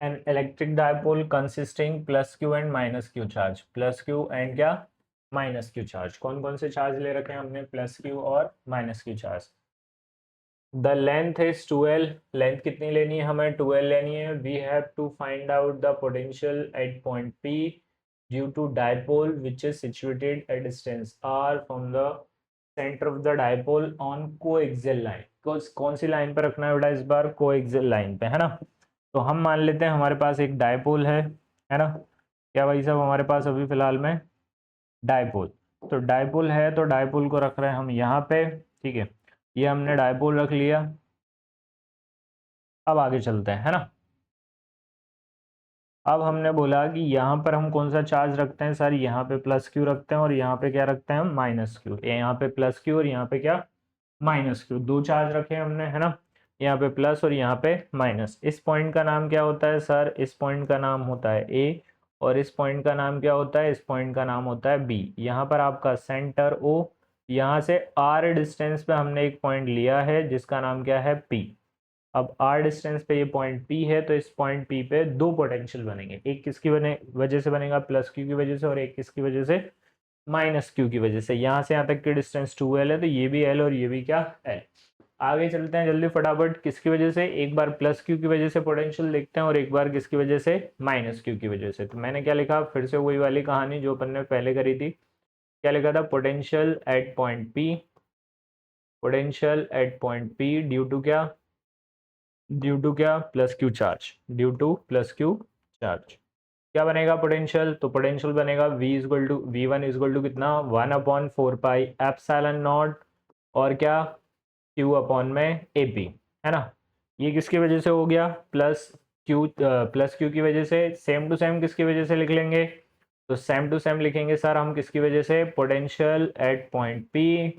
an electric dipole consisting plus q and minus Q charge, plus q and क्या माइनस क्यू चार्ज। कौन कौन से चार्ज ले रखे हैं हमने, प्लस क्यू और minus Q charge. The length is 12, length कितनी लेनी है हमें 12 लेनी है। We have to find out the potential at point P due to dipole which is situated at distance r from the centre of the dipole on coaxial line. कौन सी line पर रखना है बेटा इस बार, कोएक्सियल लाइन पे, है ना। तो हम मान लेते हैं हमारे पास एक डायपोल है ना। क्या भाई साहब हमारे पास अभी फिलहाल में डायपोल, तो डायपोल है तो डायपोल को रख रहे हैं हम यहाँ पे, ठीक है। ये हमने डायपोल रख लिया। अब आगे चलते हैं, है ना। अब हमने बोला कि यहाँ पर हम कौन सा चार्ज रखते हैं सर, यहाँ पे प्लस क्यू रखते हैं और यहाँ पे क्या रखते हैं हम माइनस क्यू। यहाँ पे प्लस क्यू और यहाँ पे क्या माइनस क्यू, दो चार्ज रखे हमने, है ना। यहाँ पे प्लस और यहाँ पे माइनस। इस पॉइंट का नाम क्या होता है सर, इस पॉइंट का नाम होता है ए, और इस पॉइंट का नाम क्या होता है, इस पॉइंट का नाम होता है बी। यहाँ पर आपका सेंटर ओ, यहाँ से आर डिस्टेंस पे हमने एक पॉइंट लिया है जिसका नाम क्या है पी। अब आर डिस्टेंस पे ये पॉइंट पी है, तो इस पॉइंट पी पे दो पोटेंशियल बनेंगे, एक किसकी वजह से बनेगा प्लस क्यू की वजह से, और एक किसकी वजह से माइनस क्यू की वजह से। यहाँ से यहाँ तक की डिस्टेंस 2l है, तो ये भी l और ये भी क्या l। आगे चलते हैं जल्दी फटाफट, किसकी वजह से, एक बार प्लस क्यू की वजह से पोटेंशियल देखते हैं और एक बार किसकी वजह से, माइनस क्यू की वजह से। तो मैंने क्या लिखा, फिर से वही वाली कहानी जो अपन ने पहले करी थी। क्या लिखा था, potential at point P, potential at point P due to क्या, ड्यू टू क्या, plus q charge, due to plus q charge. क्या बनेगा पोटेंशियल, तो पोटेंशियल बनेगा v is equal to v1 is equal to कितना, 1/4 पाई एप्सिलॉन नॉट और क्या, q upon में ap, है ना। ये किसकी वजह से हो गया, प्लस क्यू की वजह से। सेम टू सेम किसकी वजह से लिख लेंगे, तो सेम टू सेम लिखेंगे सर हम किसकी वजह से, potential at point p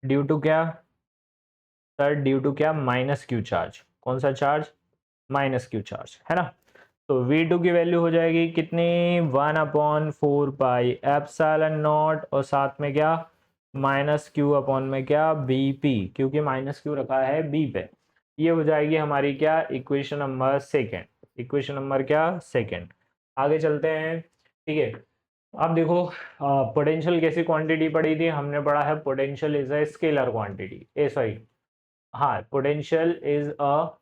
due to क्या सर, ड्यू टू क्या, माइनस क्यू चार्ज। कौन सा चार्ज, माइनस क्यू चार्ज, है ना। तो V2 की वैल्यू हो जाएगी कितनी, 1/4 पाई एप्सिलॉन नॉट और साथ में क्या, माइनस क्यू अपॉन में क्या, BP, क्योंकि माइनस क्यू रखा है B पे। ये हो जाएगी हमारी क्या, equation number second, equation number क्या, सेकेंड। आगे चलते हैं, ठीक है। अब देखो पोटेंशियल कैसी क्वांटिटी पढ़ी थी हमने, पढ़ा है potential is a scalar quantity, uh sorry, हाँ, potential is a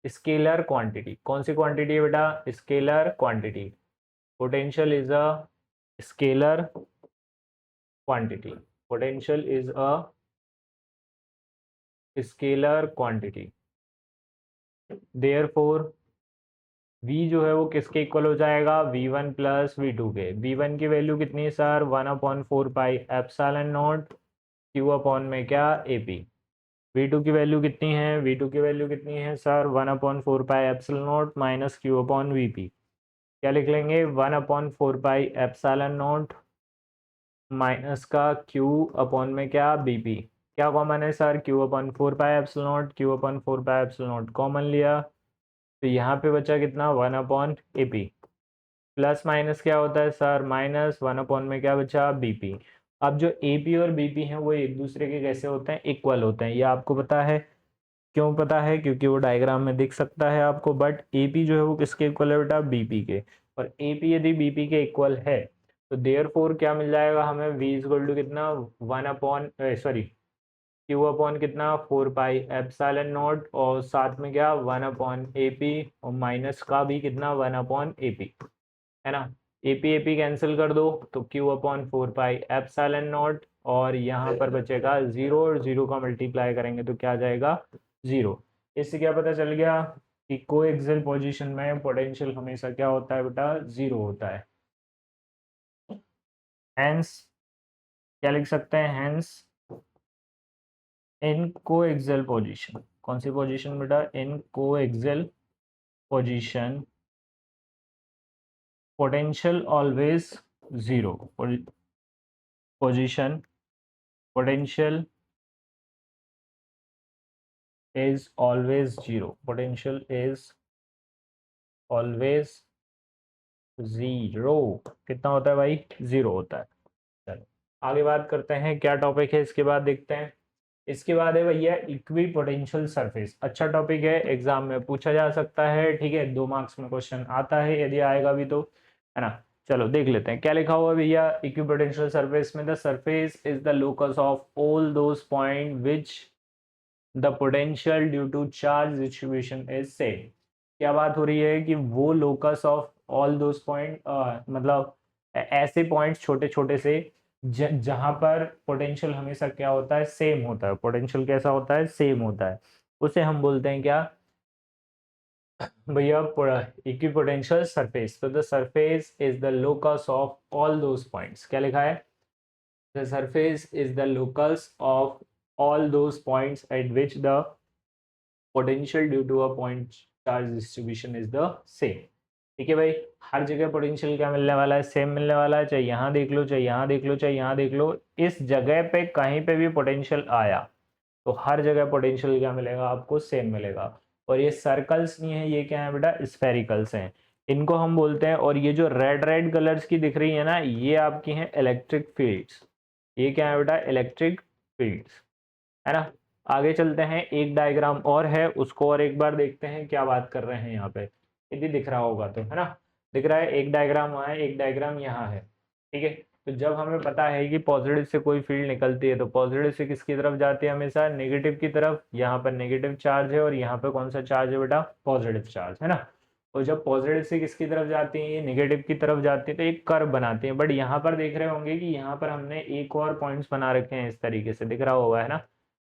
scalar quantity. कौन सी क्वांटिटी है बेटा, scalar quantity. Potential is a scalar quantity, potential is a scalar quantity. Therefore v जो है वो किसके इक्वल हो जाएगा, v1 प्लस v2 के। v1 की वैल्यू कितनी है sir, 1/4 pi epsilon not q upon में क्या, ap। v2 की वैल्यू कितनी है, v2 की वैल्यू कितनी है sir, 1/4 pi epsilon not minus q upon vp। क्या लिख लेंगे, 1/4 पाई एप्सिलॉन नॉट माइनस का q अपॉन में क्या, bp। क्या कॉमन है sir, q/4 pi epsilon not, q/4 pi epsilon not common लिया, तो यहाँ पे बचा कितना, 1/ap। प्लस माइनस क्या होता है सर, माइनस, 1 अपॉन में क्या बचा, bp। अब जो ap और bp हैं वो एक दूसरे के कैसे होते हैं, इक्वल होते हैं, ये आपको पता है। क्यों पता है, क्योंकि वो डायग्राम में दिख सकता है आपको। बट ap जो है वो किसके इक्वल है बेटा, bp के। और ap यदि bp के इक्वल है तो देयर फोर क्या मिल जाएगा हमें, v इजक्वल टू कितना, 1/q अपॉन कितना, 4 पाई एप्सिलॉन नॉट और साथ में क्या, 1/ap और माइनस का भी कितना, 1/ap, है ना। ap कैंसिल कर दो तो q/4 पाई एप्सिलॉन नॉट और यहाँ पर बचेगा 0 और 0 का मल्टीप्लाई करेंगे तो क्या आ जाएगा, 0। इससे क्या पता चल गया कि कोएक्सियल पोजीशन में पोटेंशियल हमेशा क्या होता है बेटा, 0 होता है। हेंस क्या लिख सकते हैं, हेंस इन कोएक्सियल पोजीशन, कौन सी पोजीशन बेटा, in coaxial position potential always 0, position potential is always 0, potential is always 0। कितना होता है भाई, 0 होता है। चलो आगे बात करते हैं, क्या टॉपिक है इसके बाद देखते हैं। इसके बाद है भैया इक्वी पोटेंशियल सरफेस। अच्छा टॉपिक है, एग्जाम में पूछा जा सकता है, ठीक है, 2 मार्क्स में क्वेश्चन आता है यदि आएगा भी तो, है ना। चलो देख लेते हैं क्या लिखा हुआ है भैया, इक्वी पोटेंशियल सरफेस में, the surface is the locus of all those point which the potential due to charge distribution is same. क्या बात हो रही है कि वो locus of all those point, मतलब ऐसे पॉइंट्स छोटे छोटे से जहां पर पोटेंशियल हमेशा क्या होता है, सेम होता है। पोटेंशियल कैसा होता है, सेम होता है, उसे हम बोलते हैं क्या भैया, इक्विपोटेंशियल सरफेस। तो the surface is the locus of all those points. क्या लिखा है, the surface is the locus of all those points at which the potential due to a point charge distribution is the same। ठीक है भाई, हर जगह potential क्या मिलने वाला है, सेम मिलने वाला है। चाहे यहाँ देख लो, चाहे यहाँ देख लो, चाहे यहाँ देख लो, इस जगह पे कहीं पे भी पोटेंशियल आया तो हर जगह पोटेंशियल क्या मिलेगा आपको, सेम मिलेगा। और ये सर्कल्स नहीं है, ये क्या है बेटा, स्फेरिकल्स हैं, इनको हम बोलते हैं। और ये जो रेड रेड कलर्स की दिख रही है ना, ये आपकी हैं इलेक्ट्रिक फील्ड्स। ये क्या है बेटा, इलेक्ट्रिक फील्ड्स, है ना। आगे चलते हैं, एक डायग्राम और है, उसको और एक बार देखते हैं क्या बात कर रहे हैं यहाँ पे, यदि दिख रहा होगा तो, है ना। दिख रहा है, एक डायग्राम वहाँ है, एक डायग्राम यहाँ है, ठीक है। तो जब हमें पता है कि पॉजिटिव से कोई फील्ड निकलती है तो पॉजिटिव से किसकी तरफ जाती है, हमेशा नेगेटिव की तरफ। यहाँ पर नेगेटिव चार्ज है और यहाँ पे कौन सा चार्ज है बेटा, पॉजिटिव चार्ज है ना। और जब पॉजिटिव से किसकी तरफ जाती है, ये नेगेटिव की तरफ जाती है, तो एक कर्व बनाती है। बट यहाँ पर देख रहे होंगे कि यहाँ पर हमने एक और पॉइंट्स बना रखे हैं, इस तरीके से दिख रहा होगा है ना,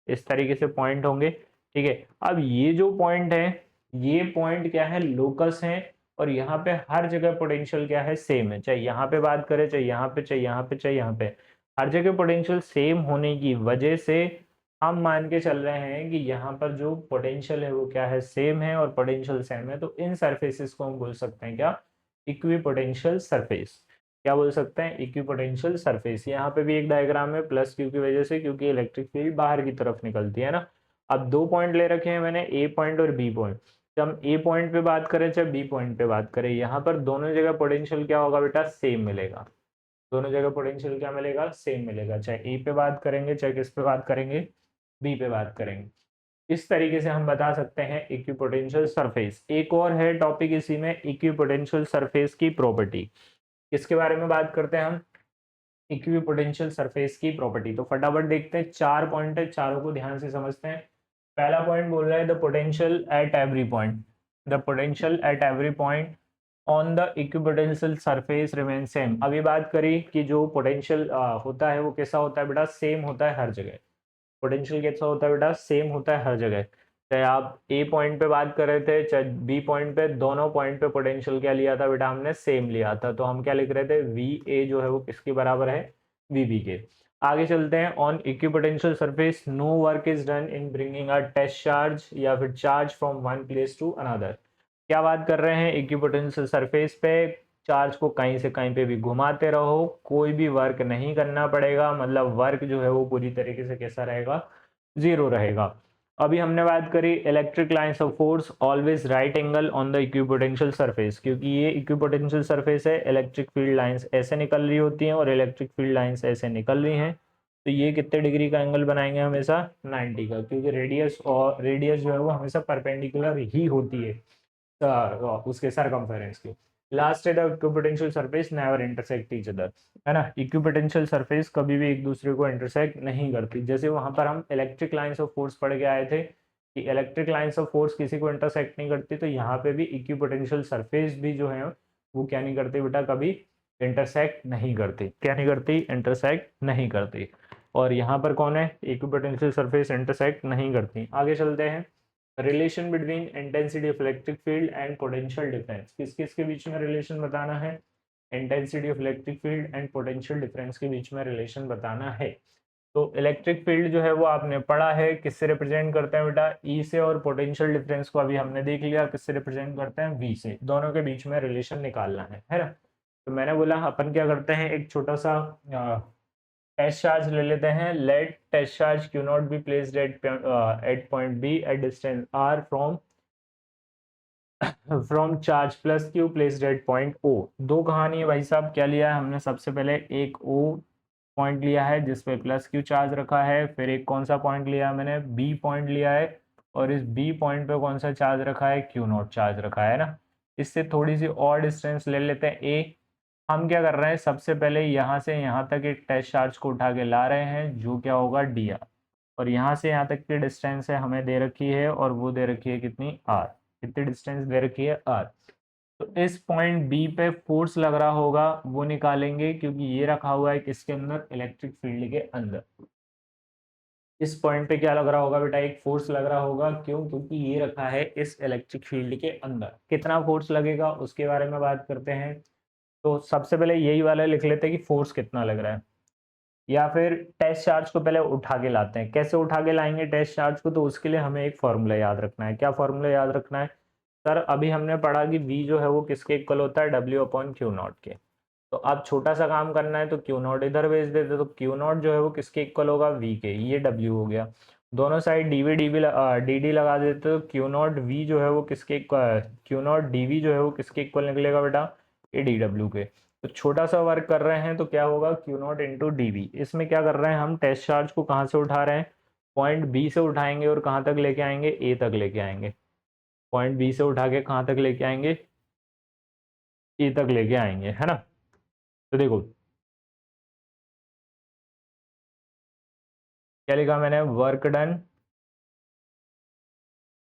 इस तरीके से पॉइंट होंगे। ठीक है, अब ये जो पॉइंट है, ये पॉइंट क्या है, लोकस है। और यहाँ पे हर जगह पोटेंशियल क्या है, सेम है। चाहे यहाँ पे बात करें, चाहे यहाँ पे, चाहे यहाँ पे, चाहे यहाँ पे, हर जगह पोटेंशियल सेम होने की वजह से हम मान के चल रहे हैं कि यहाँ पर जो पोटेंशियल है वो क्या है, सेम है। और पोटेंशियल सेम है तो इन सरफेसेस को हम बोल सकते हैं क्या, इक्विपोटेंशियल सरफेस। क्या बोल सकते हैं, इक्विपोटेंशियल सरफेस। यहाँ पे भी एक डायग्राम है प्लस क्यू की वजह से, क्योंकि इलेक्ट्रिक फील्ड बाहर की तरफ निकलती है ना। अब दो पॉइंट ले रखे हैं मैंने, ए पॉइंट और बी पॉइंट। जब हम ए पॉइंट पे बात करें चाहे बी पॉइंट पे बात करें, यहाँ पर दोनों जगह पोटेंशियल क्या होगा बेटा, सेम मिलेगा। दोनों जगह पोटेंशियल क्या मिलेगा, सेम मिलेगा। चाहे ए पे बात करेंगे, चाहे किस पे बात करेंगे, बी पे बात करेंगे। इस तरीके से हम बता सकते हैं इक्विपोटेंशियल सरफेस। एक और है टॉपिक इसी में, इक्विपोटेंशियल सरफेस की प्रॉपर्टी। किसके बारे में बात करते हैं हम, इक्विपोटेंशियल सरफेस की प्रॉपर्टी। तो फटाफट देखते हैं, चार पॉइंट है, चारों को ध्यान से समझते हैं। पहला पॉइंट बोल रहा है the potential at every point, the potential at every point on the equipotential surface remain same. अभी बात करी कि जो पोटेंशियल होता है वो कैसा होता है बेटा, सेम होता है हर जगह। पोटेंशियल कैसा होता है बेटा, सेम होता है हर जगह। चाहे आप ए पॉइंट पे बात कर रहे थे, चाहे बी पॉइंट पे, दोनों पॉइंट पे पोटेंशियल क्या लिया था बेटा, हमने सेम लिया था। तो हम क्या लिख रहे थे, वी ए जो है वो किसके बराबर है, वी बी के। आगे चलते हैं, on equipotential surface no work is done in bringing a test charge या फिर charge from one place to another. क्या बात कर रहे हैं, इक्विपोटेंशियल सरफेस पे चार्ज को कहीं से कहीं पे भी घुमाते रहो, कोई भी वर्क नहीं करना पड़ेगा। मतलब वर्क जो है वो पूरी तरीके से कैसा रहेगा, जीरो रहेगा। अभी हमने बात करी electric lines of force always right angle on the equipotential surface. क्योंकि ये इक्विपोटेंशियल सरफेस है, इलेक्ट्रिक फील्ड लाइंस ऐसे निकल रही होती हैं और इलेक्ट्रिक फील्ड लाइंस ऐसे निकल रही हैं। तो ये कितने डिग्री का एंगल बनाएंगे, हमेशा 90 का, क्योंकि रेडियस और रेडियस जो है वो हमेशा परपेंडिकुलर ही होती है उसके सरकमफेरेंस की। लास्ट है the equipotential surface never intersect each other, है ना। इक्विपोटेंशियल सरफेस कभी भी एक दूसरे को इंटरसेक्ट नहीं करती। जैसे वहां पर हम इलेक्ट्रिक लाइंस ऑफ फोर्स पढ़ के आए थे कि इलेक्ट्रिक लाइंस ऑफ फोर्स किसी को इंटरसेक्ट नहीं करती, तो यहाँ पे भी इक्विपोटेंशियल सरफेस भी जो है वो क्या नहीं करती बेटा, कभी इंटरसेक्ट नहीं करती। क्या नहीं करती, इंटरसेक्ट नहीं करती। और यहाँ पर कौन है, इक्विपोटेंशियल सरफेस इंटरसेक्ट नहीं करती। आगे चलते हैं, relation between intensity of electric field and potential difference. किस किस के बीच में रिलेशन बताना है, intensity of electric field and potential difference के बीच में रिलेशन बताना है। तो इलेक्ट्रिक फील्ड जो है वो आपने पढ़ा है, किससे रिप्रेजेंट करते हैं बेटा, ई से। और पोटेंशियल डिफरेंस को अभी हमने देख लिया, किससे रिप्रेजेंट करते हैं, वी से। दोनों के बीच में रिलेशन निकालना है ना। तो मैंने बोला अपन क्या करते हैं, एक छोटा सा टेस्ट चार्ज ले लेते हैं। Let test charge q naught be placed at point B at distance r from charge plus q placed at point O. दो कहानी है भाई साहब। क्या लिया है हमने, सबसे पहले एक ओ पॉइंट लिया है जिसपे प्लस क्यू चार्ज रखा है। फिर एक कौन सा पॉइंट लिया है मैंने, बी पॉइंट लिया है। और इस बी पॉइंट पे कौन सा चार्ज रखा है, क्यू नॉट चार्ज रखा है ना। इससे थोड़ी सी और डिस्टेंस ले लेते हैं ए। हम क्या कर रहे हैं, सबसे पहले यहाँ से यहाँ तक एक टेस्ट चार्ज को उठा के ला रहे हैं, जो क्या होगा, डी आर। और यहाँ से यहाँ तक की डिस्टेंस है हमें दे रखी है, और वो दे रखी है कितनी, आर। कितनी डिस्टेंस दे रखी है, आर। तो इस पॉइंट बी पे फोर्स लग रहा होगा वो निकालेंगे, क्योंकि ये रखा हुआ है किसके अंदर, इलेक्ट्रिक फील्ड के अंदर। इस पॉइंट पे क्या लग रहा होगा बेटा, एक फोर्स लग रहा होगा। क्यों, क्योंकि ये रखा है इस इलेक्ट्रिक फील्ड के अंदर। कितना फोर्स लगेगा उसके बारे में बात करते हैं। तो सबसे पहले यही वाला लिख लेते हैं कि फोर्स कितना लग रहा है, या फिर टेस्ट चार्ज को पहले उठा के लाते हैं। कैसे उठा के लाएंगे टेस्ट चार्ज को, तो उसके लिए हमें एक फॉर्मूला याद रखना है। क्या फॉर्मूला याद रखना है सर, अभी हमने पढ़ा कि v जो है वो किसके इक्वल होता है, w अपॉन क्यू नॉट के। तो अब छोटा सा काम करना है, तो क्यू नॉट इधर भेज देते, तो क्यू नॉट जो है वो किसके इक्वल होगा, v के। ये w हो गया, दोनों साइड dv डी डी लगा देते, तो क्यू नॉट v जो है वो किसके, क्यू नॉट dv जो है वो किसके इक्वल निकलेगा बेटा, ये dw के। तो छोटा सा वर्क कर रहे हैं तो क्या होगा, q naught into d v. इसमें क्या कर रहे हैं हम, टेस्ट चार्ज को कहाँ से उठा रहे हैं, पॉइंट बी से उठाएंगे और कहाँ तक लेके आएंगे, ए तक लेके आएंगे। पॉइंट बी से उठा के कहाँ तक लेके आएंगे, ए तक लेके आएंगे, है ना। तो देखो क्या लिखा मैंने, work done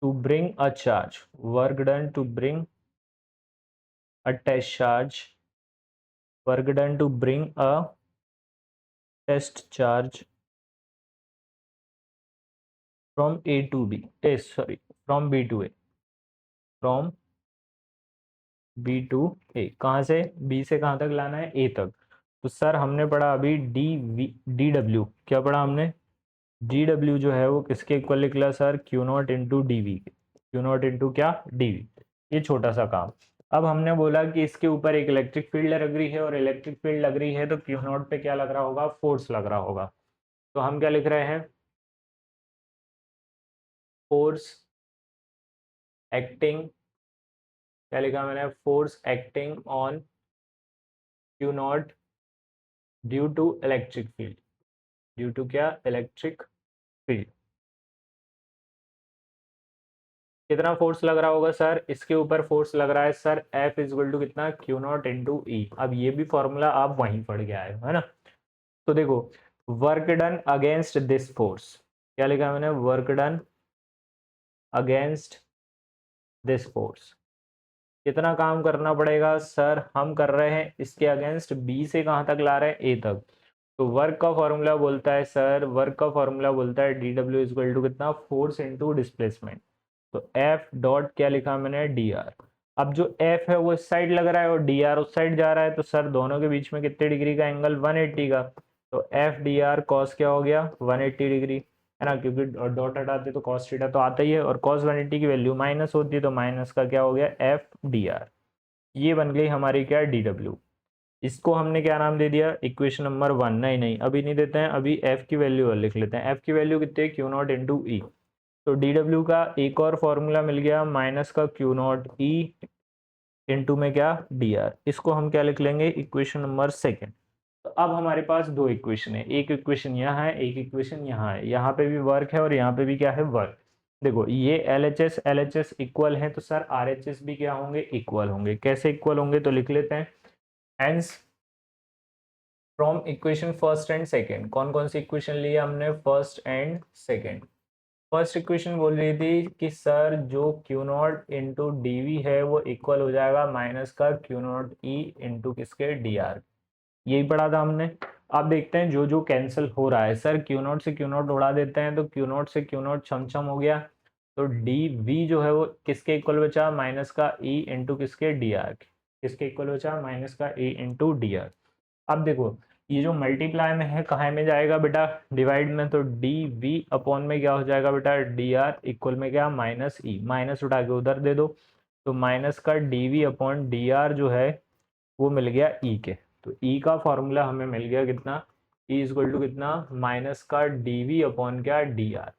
to bring a charge, work done to bring a test charge, work done to bring a test charge from A to B, uh sorry from B to A, from B to A, कहाँ से, B से कहाँ तक लाना है, ए तक। तो sir हमने पढ़ा अभी डी डब्ल्यू, क्या पढ़ा हमने, डी डब्ल्यू जो है वो किसके इक्वल निकला sir, q naught into d v, q naught into क्या, डी वी। ये छोटा सा काम। अब हमने बोला कि इसके ऊपर एक इलेक्ट्रिक फील्ड लग रही है, और इलेक्ट्रिक फील्ड लग रही है तो क्यू नॉट पे क्या लग रहा होगा, फोर्स लग रहा होगा। तो हम क्या लिख रहे हैं, फोर्स एक्टिंग, क्या लिखा मैंने, force acting on q naught due to electric field, due to क्या, इलेक्ट्रिक फील्ड। कितना फोर्स लग रहा होगा सर, इसके ऊपर फोर्स लग रहा है सर F इजल टू कितना, क्यू नॉट इंटू ई। अब ये भी फॉर्मूला आप वहीं पढ़ के आए हो, है ना। तो देखो, work done against this force, क्या लिखा मैंने, work done against this force, कितना काम करना पड़ेगा सर, हम कर रहे हैं इसके अगेंस्ट बी से कहाँ तक ला रहे हैं, ए तक। तो वर्क का फॉर्मूला बोलता है सर, वर्क का फॉर्मूला बोलता है डी डब्ल्यू इजल टू कितना, फोर्स इंटू डिस्प्लेसमेंट। तो एफ डॉट क्या लिखा मैंने, डी आर। अब जो एफ है वो इस साइड लग रहा है और डी आर उस साइड जा रहा है, तो सर दोनों के बीच में कितने डिग्री का एंगल, 180 का। तो एफ डी आर कॉस क्या हो गया, 180 डिग्री, है ना, क्योंकि डॉट हटाते तो कॉस थीटा तो आता ही है, और कॉस 180 की वैल्यू माइनस होती है, तो माइनस का क्या हो गया, एफ डी आर। ये बन गई हमारी क्या, डी डब्ल्यू। इसको हमने क्या नाम दे दिया, इक्वेशन नंबर 1। नहीं नहीं अभी नहीं देते हैं, अभी एफ की वैल्यू लिख लेते हैं। एफ की वैल्यू कितनी है, क्यू नॉट इंटू ई। तो डी डब्ल्यू का एक और फॉर्मूला मिल गया, माइनस का क्यू नॉट ई इंटू में क्या, डी आर। इसको हम क्या लिख लेंगे, इक्वेशन नंबर 2। तो अब हमारे पास दो इक्वेशन है, एक इक्वेशन यहाँ है, एक इक्वेशन यहाँ है। यहाँ पे भी वर्क है और यहाँ पे भी क्या है, वर्क। देखो ये एल एच एस इक्वल है, तो सर आर एच एस भी क्या होंगे, इक्वल होंगे। कैसे इक्वल होंगे, तो लिख लेते हैं, hence from equation first and second. कौन कौन सी इक्वेशन लिया हमने, first and second. First equation बोल रही थी कि सर जो q naught into d v है वो इक्वल हो जाएगा माइनस का क्यू नॉट ई इंटू किसके, डी आर। यही पढ़ा था हमने। अब देखते हैं जो जो कैंसिल हो रहा है। सर क्यू नॉट से क्यू नॉट उड़ा देते हैं, तो क्यू नॉट से क्यू नॉट छम छम हो गया, तो डी वी जो है वो किसके इक्वल बचा, माइनस का ई इंटू किसके, डी आर। किसके इक्वल बचा, माइनस का ई इंटू डी आर। अब देखो ये जो मल्टीप्लाई में है कहाँ में जाएगा बेटा, डिवाइड में। तो डी वी अपॉन में क्या हो जाएगा बेटा, डी आर इक्वल में क्या, माइनस ई। माइनस उठा के उधर दे दो, तो माइनस का D V upon D R जो है वो मिल गया ई के। तो ई का फॉर्मूला हमें मिल गया कितना, ई इक्वल टू कितना, माइनस का डी वी अपॉन क्या, डी आर।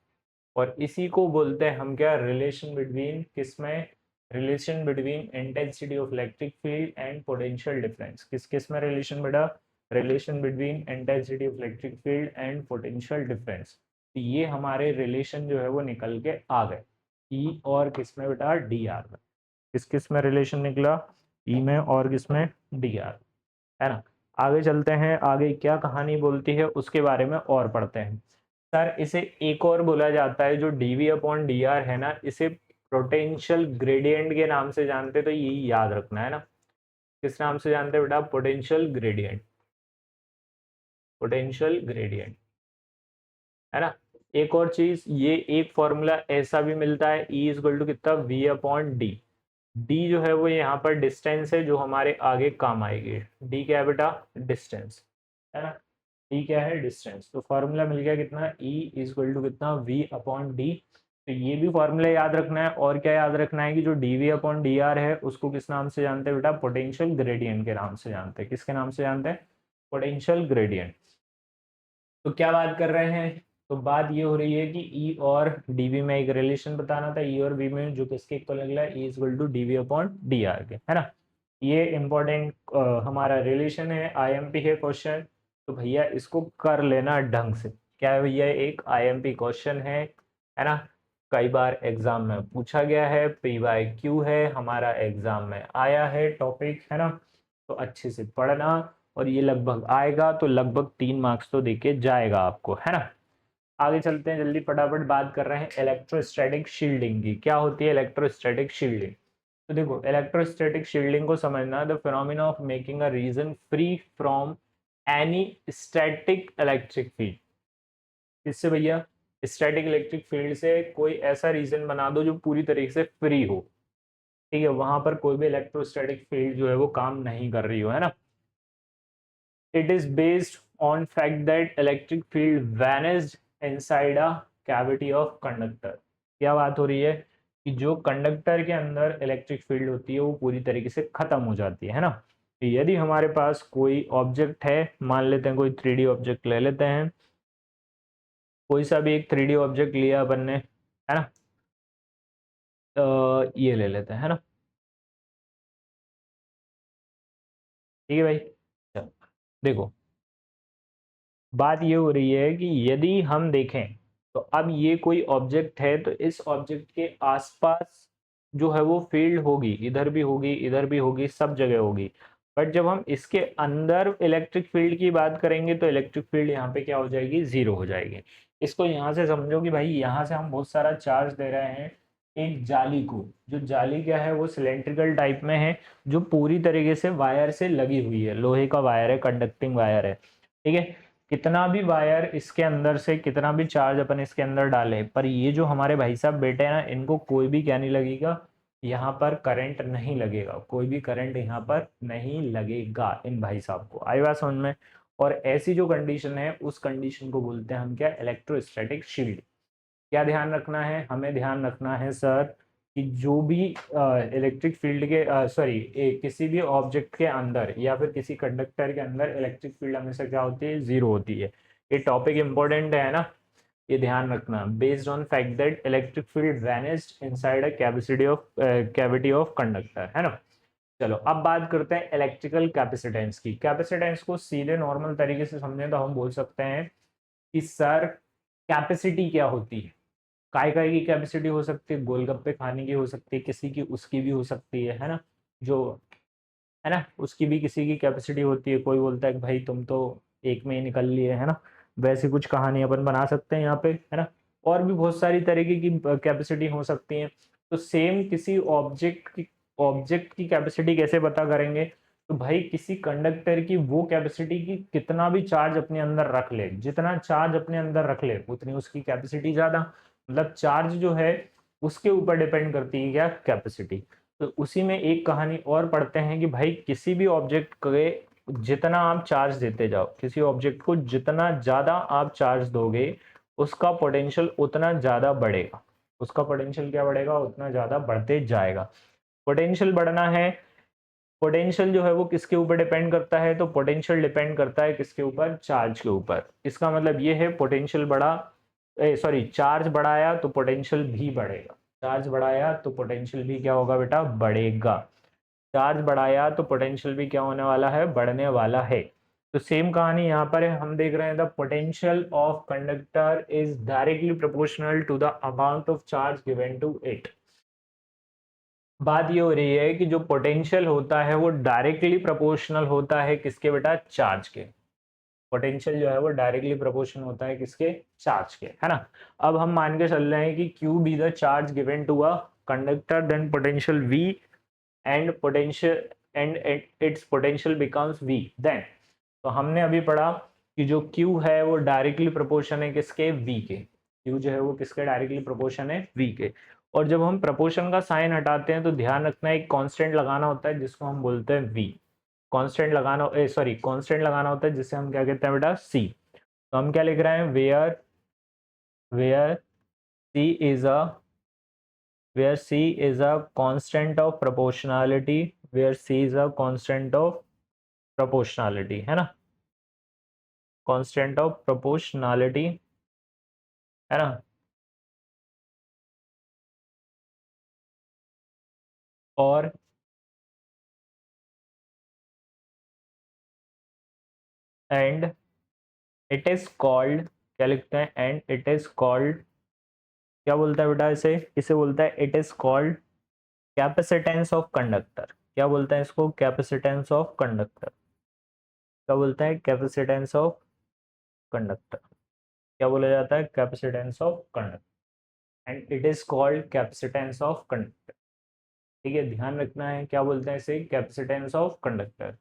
और इसी को बोलते हैं हम क्या, रिलेशन बिटवीन, किसमें, relation between intensity of electric field and potential difference. किस किस में रिलेशन बेटा, relation between intensity of electric field and potential difference. तो ये हमारे रिलेशन जो है वो निकल के आ गए, ई और किस में बेटा, डी आर में। किस किस में रिलेशन निकला, ई में और किस में, डी आर, है ना। आगे चलते हैं, आगे क्या कहानी बोलती है उसके बारे में और पढ़ते हैं। सर इसे एक और बोला जाता है, जो डीवी अपॉन डी आर है ना, इसे पोटेंशियल ग्रेडियंट के नाम से जानते, तो ये याद रखना है ना। किस नाम से जानते हैं बेटा, पोटेंशियल ग्रेडियंट, पोटेंशियल ग्रेडियंट, है ना। एक और चीज, ये एक फॉर्मूला ऐसा भी मिलता है, ई इक्वल टू कितना, वी अपॉन डी। डी जो है वो यहाँ पर डिस्टेंस है जो हमारे आगे काम आएगी। डी क्या है बेटा, डिस्टेंस, है ना। डी क्या है, डिस्टेंस। तो फॉर्मूला मिल गया कितना, ई इक्वल टू कितना, वी अपॉन डी। तो ये भी फॉर्मूला याद रखना है। और क्या याद रखना है कि जो D V upon D R है उसको किस नाम से जानते हैं बेटा, पोटेंशियल ग्रेडियंट के नाम से जानते हैं। किसके नाम से जानते हैं, पोटेंशियल ग्रेडियंट। तो क्या बात कर रहे हैं, तो बात ये हो रही है कि ई और डीवी में एक रिलेशन बताना था, ई और वी में, जो किसके इक्वल निकला, E equal to D V upon D R के, है ना। ये इंपॉर्टेंट हमारा रिलेशन है, आईएमपी है क्वेश्चन। तो भैया इसको कर लेना ढंग से। क्या है भैया, एक आईएमपी क्वेश्चन है ना। कई बार एग्जाम में पूछा गया है, पी वाई क्यू है, हमारा एग्जाम में आया है टॉपिक, है ना। तो अच्छे से पढ़ना, और ये लगभग आएगा तो लगभग 3 मार्क्स तो देके जाएगा आपको, है ना। आगे चलते हैं जल्दी फटाफट, बात कर रहे हैं इलेक्ट्रोस्टैटिक शील्डिंग की। क्या होती है इलेक्ट्रोस्टैटिक शील्डिंग? तो देखो, इलेक्ट्रोस्टैटिक शील्डिंग को समझना, the phenomena of making a region free from any static electric field. इससे भैया, स्टैटिक इलेक्ट्रिक फील्ड से कोई ऐसा रीजन बना दो जो पूरी तरीके से फ्री हो, ठीक है, वहां पर कोई भी इलेक्ट्रोस्टैटिक फील्ड जो है वो काम नहीं कर रही हो, है ना। It is based on fact that electric field vanished inside a cavity of conductor. क्या बात हो रही है कि जो कंडक्टर के अंदर इलेक्ट्रिक फील्ड होती है वो पूरी तरीके से खत्म हो जाती है ना। तो यदि हमारे पास कोई ऑब्जेक्ट है, मान लेते हैं कोई 3D ऑब्जेक्ट ले लेते हैं, कोई सा भी एक 3D ऑब्जेक्ट लिया अपन ने, है ना। ये ले लेते हैं, है ना। ठीक है भाई, चलो देखो, बात ये हो रही है कि यदि हम देखें तो अब ये कोई ऑब्जेक्ट है, तो इस ऑब्जेक्ट के आसपास जो है वो फील्ड होगी, इधर भी होगी, इधर भी होगी, सब जगह होगी। बट जब हम इसके अंदर इलेक्ट्रिक फील्ड की बात करेंगे तो इलेक्ट्रिक फील्ड यहाँ पे क्या हो जाएगी, जीरो हो जाएगी। इसको यहाँ से समझो कि भाई यहाँ से हम बहुत सारा चार्ज दे रहे हैं एक जाली को, जो जाली क्या है वो सिलेंड्रिकल टाइप में है, जो पूरी तरीके से वायर से लगी हुई है, लोहे का वायर है, कंडक्टिंग वायर है, ठीक है। कितना भी वायर इसके अंदर से, कितना भी चार्ज अपन इसके अंदर डाले, पर ये जो हमारे भाई साहब बेटे हैं ना, इनको कोई भी क्या नहीं लगेगा, यहाँ पर करंट नहीं लगेगा, कोई भी करंट यहाँ पर नहीं लगेगा इन भाई साहब को। आई बात समझ में? और ऐसी जो कंडीशन है उस कंडीशन को बोलते हैं हम क्या, इलेक्ट्रोस्टैटिक शील्ड। क्या ध्यान रखना है हमें? ध्यान रखना है सर कि जो भी इलेक्ट्रिक फील्ड के सॉरी किसी भी ऑब्जेक्ट के अंदर या फिर किसी कंडक्टर के अंदर इलेक्ट्रिक फील्ड हमेशा क्या होती है, जीरो होती है। ये टॉपिक इंपॉर्टेंट है ना, ये ध्यान रखना। Based on fact that electric field vanished inside a cavity of conductor, है ना। चलो अब बात करते हैं इलेक्ट्रिकल कैपेसिटेंस की। कैपेसिटेंस को सीधे नॉर्मल तरीके से समझें तो हम बोल सकते हैं कि सर कैपेसिटी क्या होती है। काय की कैपेसिटी हो सकती है, गोलगप्पे खाने की हो सकती है, किसी की उसकी भी हो सकती है ना, जो है ना, उसकी भी किसी की कैपेसिटी होती है। कोई बोलता है कि भाई तुम तो एक में ही निकल लिए, है ना। वैसी कुछ कहानी अपन बना सकते हैं यहाँ पे, है ना। और भी बहुत सारी तरीके की कैपेसिटी हो सकती है। तो सेम किसी ऑब्जेक्ट की कैपेसिटी कैसे पता करेंगे? तो भाई किसी कंडक्टर की वो कैपेसिटी की कितना भी चार्ज अपने अंदर रख ले, जितना चार्ज अपने अंदर रख ले उतनी उसकी कैपेसिटी ज्यादा, मतलब चार्ज जो है उसके ऊपर डिपेंड करती है क्या, कैपेसिटी। तो उसी में एक कहानी और पढ़ते हैं कि भाई किसी भी ऑब्जेक्ट के जितना आप चार्ज देते जाओ, किसी ऑब्जेक्ट को जितना ज्यादा आप चार्ज दोगे उसका पोटेंशियल उतना ज्यादा बढ़ेगा, उसका पोटेंशियल क्या बढ़ेगा, उतना ज्यादा बढ़ते जाएगा। पोटेंशियल बढ़ना है, पोटेंशियल जो है वो किसके ऊपर डिपेंड करता है, तो पोटेंशियल डिपेंड करता है किसके ऊपर, चार्ज के ऊपर। इसका मतलब ये है पोटेंशियल बढ़ा, सॉरी चार्ज बढ़ाया तो पोटेंशियल भी बढ़ेगा, चार्ज बढ़ाया तो पोटेंशियल भी क्या होगा बेटा, बढ़ेगा। चार्ज बढ़ाया तो पोटेंशियल भी क्या होने वाला है, बढ़ने वाला है। तो सेम कहानी यहाँ पर है, हम देख रहे हैं the potential of conductor is directly proportional to the amount of charge given to it. बात ये हो रही है कि जो पोटेंशियल होता है वो डायरेक्टली प्रोपोर्शनल होता है किसके बेटा, चार्ज के। पोटेंशियल जो है वो डायरेक्टली प्रोपोर्शनल होता है किसके, चार्ज के, है ना। अब हम मान के चल रहे हैं कि Q be the charge given to a conductor, then potential V and its potential becomes V। Then तो हमने अभी पढ़ा कि जो Q है वो डायरेक्टली प्रोपोर्शन है किसके, V के। Q जो है वो किसके डायरेक्टली प्रोपोर्शन है, V के। और जब हम प्रोपोर्शन का साइन हटाते हैं तो ध्यान रखना एक कांस्टेंट लगाना होता है जिसको हम बोलते हैं V। कांस्टेंट लगाना, सॉरी कांस्टेंट लगाना होता है जिससे हम क्या कहते हैं बेटा, C। तो हम क्या लिख रहे हैं, where where C is a where C is a constant of proportionality, where C is a constant of proportionality, है ना, constant of proportionality, है ना। और एंड इट इज कॉल्ड, क्या लिखते हैं, एंड इट इज कॉल्ड, क्या बोलता है बेटा इसे, इसे बोलता है it is called capacitance of conductor. क्या बोलते हैं इसको, कैपेसिटेंस ऑफ कंडक्टर। क्या बोलता है, कैपेसिटेंस ऑफ कंडक्टर। क्या बोला जाता है? Capacitance of conductor, and it is called capacitance of conductor. ठीक है, ध्यान रखना है, क्या बोलते हैं इसे? Capacitance of conductor.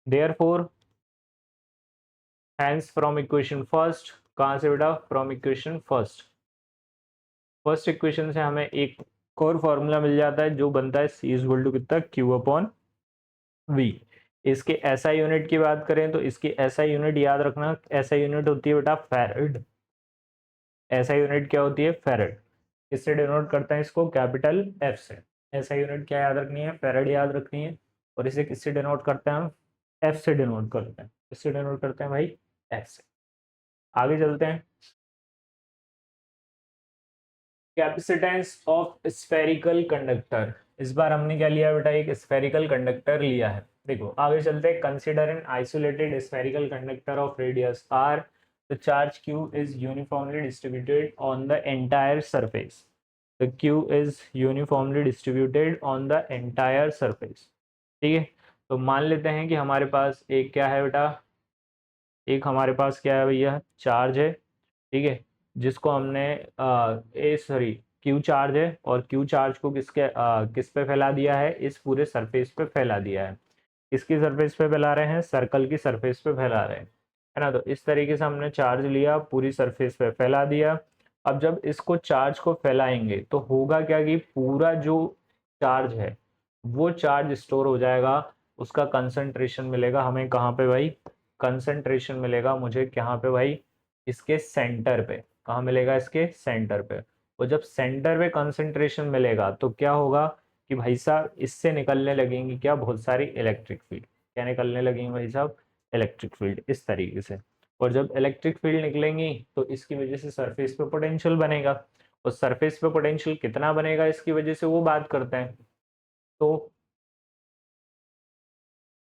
Therefore hence from equation first, कहाँ से बेटा? From equation first. First equation से हमें एक और फॉर्मूला मिल जाता है जो बनता है सी इज इक्वल टू कितना? Q upon V. इसके एसआई यूनिट की बात करें तो इसकी एसआई यूनिट याद रखना, एसआई यूनिट होती है बेटा फैराड। एसआई यूनिट क्या होती है? फैराड। इससे डिनोट करते हैं इसको कैपिटल एफ से। एसआई यूनिट क्या याद रखनी है? फैराड याद रखनी है। और इसे किससे डिनोट करते हैं हम? एफ से डिनोट करते हैं। किससे डिनोट करते हैं भाई? एफ से। आगे चलते हैं। Capacitance of spherical conductor. इस बार हमने क्या लिया बेटा? एक स्फेरिकल कंडक्टर लिया है। देखो आगे चलते हैं। Consider an isolated spherical conductor of radius r, the charge q is uniformly distributed on the entire surface, the q is uniformly distributed on the entire surface। ठीक है, तो मान लेते हैं कि हमारे पास एक क्या है बेटा? एक हमारे पास क्या है भैया? चार्ज है। ठीक है, जिसको हमने ए सॉरी क्यू चार्ज है, और क्यू चार्ज को किस पे फैला दिया है? इस पूरे सरफेस पे फैला दिया है। किसकी सरफेस पे फैला रहे हैं? सर्कल की सरफेस पे फैला रहे हैं, है ना। तो इस तरीके से हमने चार्ज लिया, पूरी सरफेस पे फैला दिया। अब जब इसको चार्ज को फैलाएंगे तो होगा क्या कि पूरा जो चार्ज है वो चार्ज स्टोर हो जाएगा। उसका कंसंट्रेशन मिलेगा हमें कहाँ पे भाई? कंसंट्रेशन मिलेगा मुझे कहाँ पे भाई? इसके सेंटर पे। कहाँ मिलेगा? इसके सेंटर पे। और जब सेंटर पे कंसंट्रेशन मिलेगा तो क्या होगा कि भाई साहब इससे निकलने लगेंगी क्या? बहुत सारी इलेक्ट्रिक फील्ड। क्या निकलने लगेंगी भाई साहब? इलेक्ट्रिक फील्ड, इस तरीके से। और जब इलेक्ट्रिक फील्ड निकलेंगी तो इसकी वजह से सरफेस पे पोटेंशियल बनेगा। और सरफेस पे पोटेंशियल कितना बनेगा इसकी वजह से, वो बात करते हैं। तो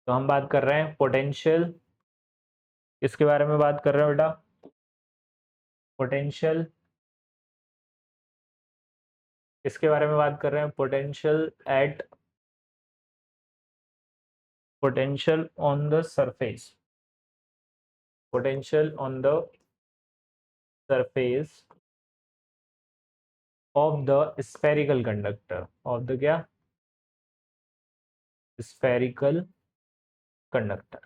हम बात कर रहे हैं पोटेंशियल, इसके बारे में बात कर रहे हैं बेटा। पोटेंशियल, इसके बारे में बात कर रहे हैं। Potential at, potential on the surface, potential on the surface of the spherical conductor, of the क्या? Spherical conductor.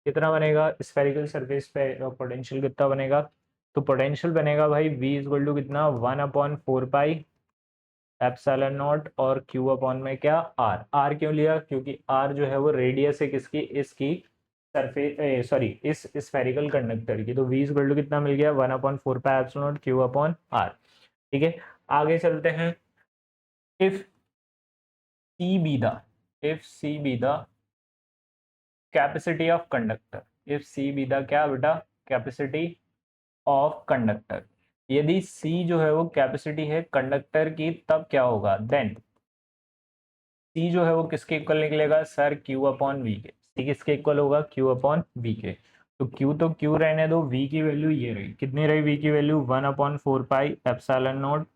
कितना बनेगा स्फेरिकल सरफेस पे? पोटेंशियल कितना बनेगा? तो पोटेंशियल बनेगा भाई v इक्वल टू कितना? 1/4 पाई एप्सिलॉन नॉट, और q अपॉन में क्या? r क्यों लिया? क्योंकि r जो है वो रेडियस है किसकी? इसकी सरफेस सॉरी इस स्फेरिकल कंडक्टर की। तो v इक्वल टू कितना मिल गया? 1/4 pi epsilon not q upon r। ठीक है, आगे चलते हैं। If c be the, if c be the capacity of conductor, if c be the क्या बेटा? Capacity of conductor. यदि c जो है वो कैपेसिटी है कंडक्टर की, तब क्या होगा? देन c जो है वो किसके इक्वल निकलेगा सर? q अपॉन v के। c किसके इक्वल होगा? q अपॉन v के। तो q तो q रहने दो, v की वैल्यू ये रही। कितनी रही v की वैल्यू? 1/4 पाई एप्सिलॉन नॉट,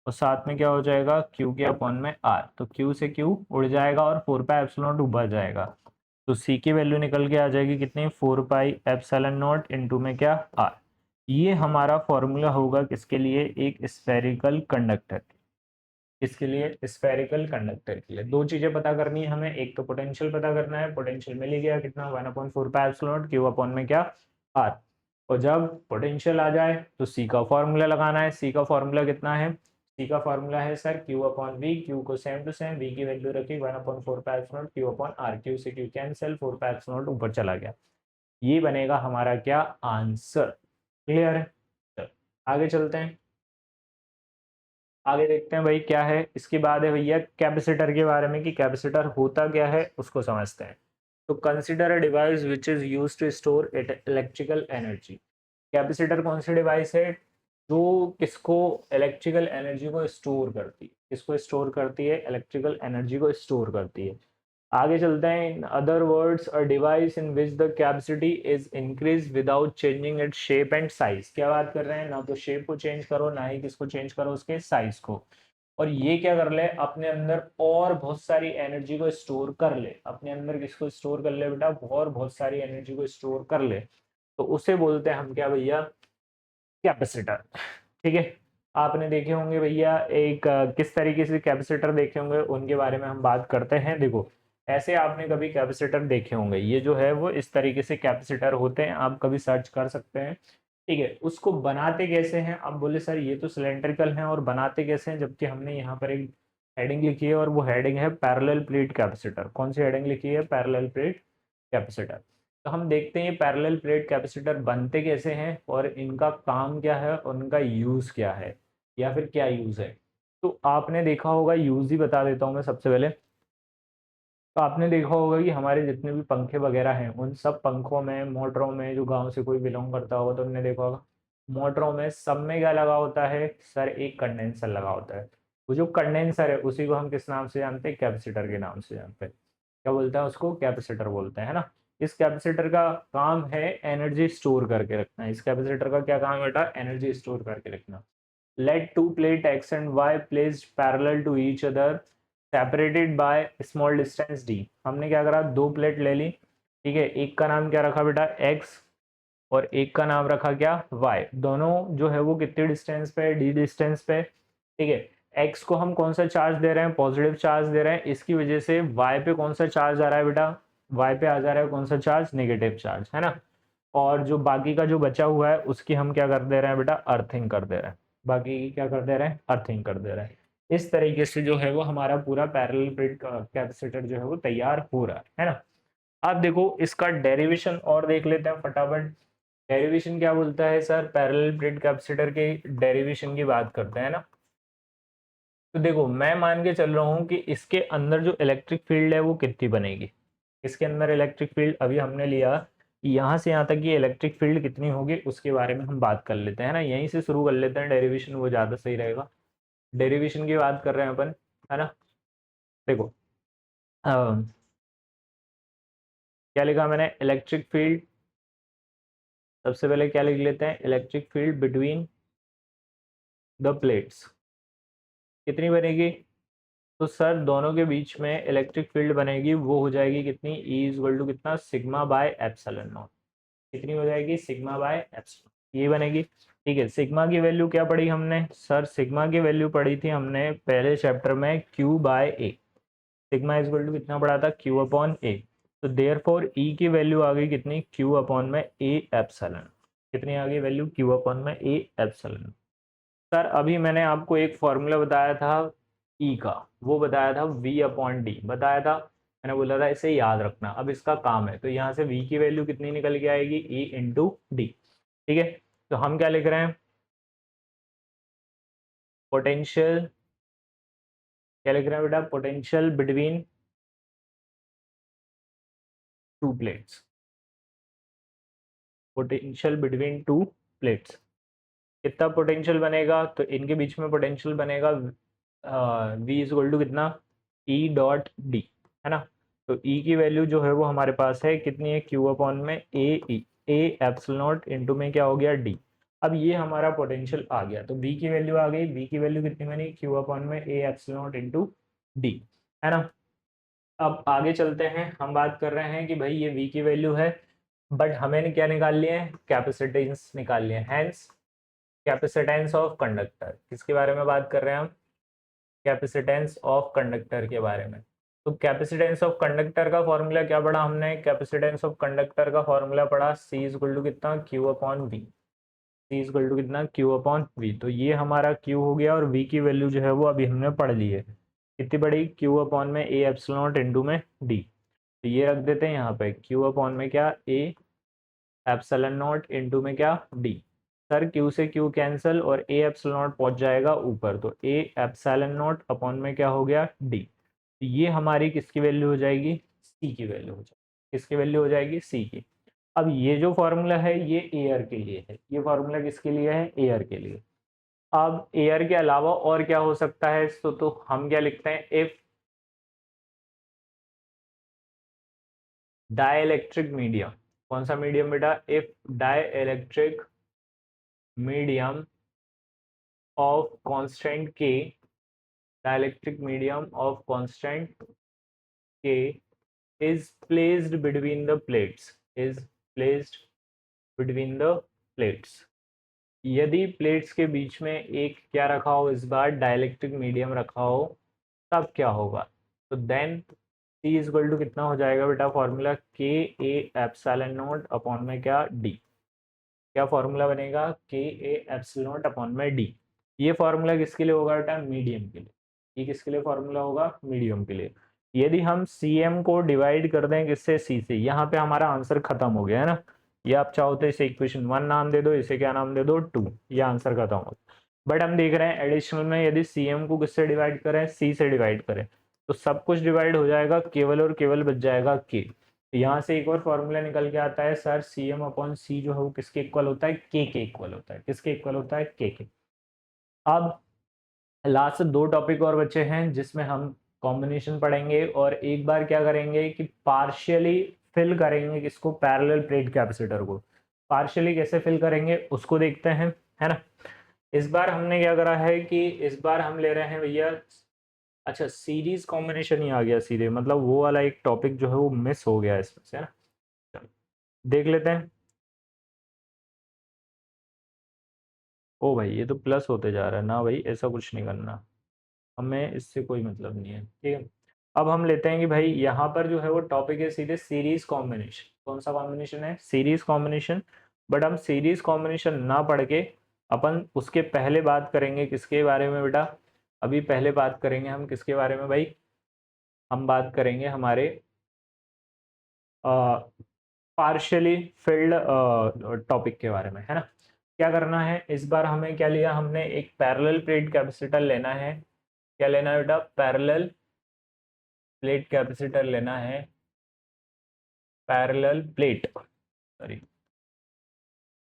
और साथ में क्या हो जाएगा? q के अपॉन में r। तो q से q उड़ जाएगा और 4 पाई एप्सिलॉन नॉट ऊपर जाएगा। तो c की वैल्यू निकल के आ जाएगी कितनी? 4 पाई एप्सिलॉन नॉट इंटू में क्या? r। ये हमारा फॉर्मूला होगा किसके लिए? एक स्फेरिकल कंडक्टर। इसके लिए स्फेरिकल कंडक्टर के लिए दो चीजें पता करनी है हमें। एक तो पोटेंशियल पता करना है, पोटेंशियल मिल ही गया कितना? 1/4 पाई क्यू अपॉन में क्या? आर। और जब पोटेंशियल आ जाए तो सी का फॉर्मूला लगाना है। सी का फॉर्मूला कितना है? सी का फॉर्मूला है sir Q upon V. Q को सेम टू सेम, वी की वैल्यू रखी 1/4 pi Q upon R. Q से क्यू कैंसिल, 4 पाई ऊपर चला गया। ये बनेगा हमारा क्या? आंसर। क्लियर है? चलो आगे चलते हैं। आगे देखते हैं भाई क्या है। इसके बाद है भैया कैपेसिटर के बारे में, कि कैपेसिटर होता क्या है उसको समझते हैं। तो consider a device which is used to store electrical energy. Capacitor कौन सी डिवाइस है जो किसको? इलेक्ट्रिकल एनर्जी को स्टोर करती है। किसको स्टोर करती है? इलेक्ट्रिकल एनर्जी को स्टोर करती है। आगे चलते हैं। In other words a device in which the capacity is increase without changing it shape and size. क्या बात कर रहे हैं? ना तो शेप को चेंज करो, ना ही किसको चेंज करो? उसके साइज को। और ये क्या कर ले? अपने अंदर और बहुत सारी एनर्जी को स्टोर कर ले। अपने अंदर किसको स्टोर कर ले बेटा? और बहुत सारी एनर्जी को स्टोर कर ले। तो उसे बोलते हैं हम क्या भैया, कैपेसिटर। ठीक है, आपने देखे होंगे भैया एक किस तरीके से कैपेसिटर देखे होंगे, उनके बारे में हम बात करते हैं। देखो ऐसे आपने कभी कैपेसिटर देखे होंगे, ये जो है वो इस तरीके से कैपेसिटर होते हैं, आप कभी सर्च कर सकते हैं। ठीक है, उसको बनाते कैसे हैं, आप बोले सर ये तो सिलेंड्रिकल है और बनाते कैसे हैं, जबकि हमने यहाँ पर एक हेडिंग लिखी है और वो हेडिंग है पैरेलल प्लेट कैपेसिटर। कौन सी हेडिंग लिखी है, पैरेलल प्लेट कैपेसिटर। तो हम देखते हैं ये पैरेलल प्लेट कैपेसिटर बनते कैसे हैं और इनका काम क्या है और उनका यूज क्या है, या फिर क्या यूज है। तो आपने देखा होगा, यूज ही बता देता हूँ मैं सबसे पहले। तो आपने देखा होगा कि हमारे जितने भी पंखे वगैरह हैं, उन सब पंखों में, मोटरों में, जो गांव से कोई बिलोंग करता होगा तो उन्होंने देखा होगा, मोटरों में सब में क्या लगा होता है सर, एक कंडेंसर लगा होता है। वो जो कंडेंसर है उसी को हम किस नाम से जानते हैं, कैपेसिटर के नाम से जानते हैं। क्या बोलते हैं उसको, कैपेसिटर बोलते हैं, है ना। इस कैपेसिटर का काम है एनर्जी स्टोर करके रखना। इस कैपेसिटर का क्या काम है बेटा, एनर्जी स्टोर करके रखना। Let two plate X and Y placed parallel to each other separated by small distance D. हमने क्या करा, दो प्लेट ले ली। ठीक है, एक का नाम क्या रखा बेटा, एक्स, और एक का नाम रखा क्या, वाई। दोनों जो है वो कितने डिस्टेंस पे, डी डिस्टेंस पे। ठीक है, एक्स को हम कौन सा चार्ज दे रहे हैं, पॉजिटिव चार्ज दे रहे हैं, इसकी वजह से वाई पे कौन सा चार्ज आ रहा है बेटा, वाई पे आ जा रहा है कौन सा चार्ज, नेगेटिव चार्ज, है ना। और जो बाकी का जो बचा हुआ है उसकी हम क्या कर दे रहे हैं बेटा, अर्थिंग कर दे रहे हैं। बाकी की क्या कर दे रहे हैं, अर्थिंग कर दे रहे हैं। इस तरीके से जो है वो हमारा पूरा पैरेलल प्लेट कैपेसिटर जो है वो तैयार हो रहा है ना। आप देखो इसका डेरिवेशन और देख लेते हैं फटाफट। डेरिवेशन क्या बोलता है सर, पैरेलल प्लेट कैपेसिटर के डेरिवेशन की बात करते हैं ना। तो देखो मैं मान के चल रहा हूँ कि इसके अंदर जो इलेक्ट्रिक फील्ड है वो कितनी बनेगी। इसके अंदर इलेक्ट्रिक फील्ड अभी हमने लिया, यहाँ से यहाँ तक ये इलेक्ट्रिक फील्ड कितनी होगी उसके बारे में हम बात कर लेते हैं ना। यहीं से शुरू कर लेते हैं डेरिवेशन, वो ज़्यादा सही रहेगा। डेरिवेशन की बात कर रहे हैं अपन, है ना। देखो क्या लिखा मैंने, इलेक्ट्रिक फील्ड। सबसे पहले क्या लिख लेते हैं, electric field between the plates कितनी बनेगी। तो सर दोनों के बीच में इलेक्ट्रिक फील्ड बनेगी, वो हो जाएगी कितनी, ई इज इक्वल टू कितना, सिग्मा बाय एप्सिलॉन नॉट। कितनी हो जाएगी, सिग्मा बाय एप्सिलॉन, ये बनेगी। ठीक है, सिग्मा की वैल्यू क्या पढ़ी हमने सर, सिग्मा की वैल्यू पढ़ी थी हमने पहले चैप्टर में, Q by A. Sigma is equal to कितना पढ़ा था, क्यू अपॉन ए। तो देयर फॉर ई की वैल्यू आ गई कितनी, क्यू अपॉन में ए एप्सिलॉन। कितनी आ गई वैल्यू, क्यू अपॉन में ए एप्सिलॉन। सर अभी मैंने आपको एक फॉर्मूला बताया था ई का, वो बताया था वी अपॉन डी बताया था, मैंने बोला था इसे याद रखना। अब इसका काम है, तो यहाँ से वी की वैल्यू कितनी निकल के आएगी, ई इंटू डी। ठीक है, तो हम क्या लिख रहे हैं, पोटेंशियल, क्या लिख रहे हैं बेटा, potential between two plates, potential between two plates. कितना पोटेंशियल बनेगा, तो इनके बीच में पोटेंशियल बनेगा वी इज इक्वल टू कितना, ई डॉट डी, है ना। तो ई की वैल्यू जो है वो हमारे पास है कितनी है, क्यू अपॉन में ए ई, ए एप्सिलॉन नॉट इंटू में क्या हो गया, डी। अब ये हमारा पोटेंशियल आ गया, तो बी की वैल्यू आ गई, बी की वैल्यू कितनी बनी, क्यू अपॉन में ए एप्सिलॉन नॉट इंटू डी, है ना। अब आगे चलते हैं, हम बात कर रहे हैं कि भाई ये वी की वैल्यू है, बट हमें क्या निकाल लिए हैं, कैपेसिटेंस निकाल लिए, हैंस कैपेसिटेंस ऑफ कंडक्टर। किसके बारे में बात कर रहे हैं हम, कैपेसिटेंस ऑफ कंडक्टर के बारे में। तो कैपेसिटेंस ऑफ कंडक्टर का फॉर्मूला क्या पढ़ा हमने, कैपेसिटेंस ऑफ कंडक्टर का फॉर्मूला पढ़ा, सी इज इक्वल टू कितना, Q upon V. C is equal to कितना, क्यू अपॉन वी। तो ये हमारा क्यू हो गया, और वी की वैल्यू जो है वो अभी हमने पढ़ ली है, कितनी बड़ी, क्यू अपॉन में ए एप्सिलॉन नॉट इंटू में डी। तो ये रख देते हैं यहाँ पे, क्यू अपॉन में क्या, ए एप्सिलॉन नॉट इंटू में क्या, डी। सर क्यू से क्यू कैंसिल और ए एप्सिलॉन नॉट पहुंच जाएगा ऊपर, तो ए एप्सिलॉन नॉट अपॉन में क्या हो गया, डी। तो ये हमारी किसकी वैल्यू हो जाएगी, सी की वैल्यू हो जाएगी। किसकी वैल्यू हो जाएगी, सी की। अब ये जो फॉर्मूला है ये एयर के लिए है, ये फॉर्मूला किसके लिए है, एयर के लिए। अब एयर के अलावा और क्या हो सकता है, तो हम क्या लिखते हैं, इफ डाइलेक्ट्रिक मीडियम, कौन सा मीडियम बेटा, if dielectric medium of constant k, dielectric medium of constant k is placed between the plates, is placed between the plates. यदि प्लेट्स के बीच में एक क्या रखा हो, इस बार डाइलेक्ट्रिक मीडियम रखा हो, तब क्या होगा? तो then C is equal to कितना हो जाएगा बेटा फॉर्मूला, के ए एप्सिलॉन नॉट अपॉन में क्या डी। क्या फॉर्मूला बनेगा? के ए एप्सिलॉन नॉट अपॉन में डी। ये फॉर्मूला किसके लिए होगा बेटा? मीडियम के लिए। ये किसके लिए फॉर्मूला होगा? मीडियम के लिए। यदि हम CM को डिवाइड कर दें किससे? C से, यहाँ पे हमारा आंसर खत्म हो गया है ना। ये आप चाहो तो इसे इक्वेशन 1 नाम दे दो, इसे क्या नाम दे दो? 2। ये आंसर खत्म हो गया। बट हम देख रहे हैं एडिशनल में यदि CM को किससे डिवाइड करें? C से डिवाइड करें, तो सब कुछ डिवाइड हो जाएगा, केवल और केवल बच जाएगा K। यहाँ से एक और फॉर्मूला निकल के आता है सर, CM अपॉन C जो है वो किसके इक्वल होता है? K के इक्वल होता है। किसके इक्वल होता है? K के। अब लास्ट 2 टॉपिक और बचे हैं जिसमें हम कॉम्बिनेशन पढ़ेंगे और एक बार क्या करेंगे कि पार्शियली फिल करेंगे किसको? पैरेलल प्लेट कैपेसिटर को। पार्शियली कैसे फिल करेंगे उसको देखते हैं, है ना। इस बार हमने क्या करा है कि इस बार हम ले रहे हैं भैया, अच्छा सीरीज कॉम्बिनेशन ही आ गया सीधे, मतलब वो वाला एक टॉपिक जो है वो मिस हो गया इसमें से, है ना। चलो, देख लेते हैं। ओ भाई ये तो प्लस होते जा रहा है ना भाई, ऐसा कुछ नहीं करना, हमें इससे कोई मतलब नहीं है, ठीक है। अब हम लेते हैं कि भाई यहाँ पर जो है वो टॉपिक है सीधे सीरीज कॉम्बिनेशन। कौन सा कॉम्बिनेशन है? Series combination. बट हम सीरीज कॉम्बिनेशन ना पढ़ के अपन उसके पहले बात करेंगे किसके बारे में बेटा? अभी पहले बात करेंगे हम किसके बारे में भाई? हम बात करेंगे हमारे पार्शियली फिल्ड टॉपिक के बारे में, है ना। क्या करना है इस बार? हमें क्या लिया हमने? एक पैरेलल प्लेट कैपेसिटर लेना है। क्या लेना है बेटा? पैरेलल प्लेट कैपेसिटर लेना है। Parallel plate, sorry,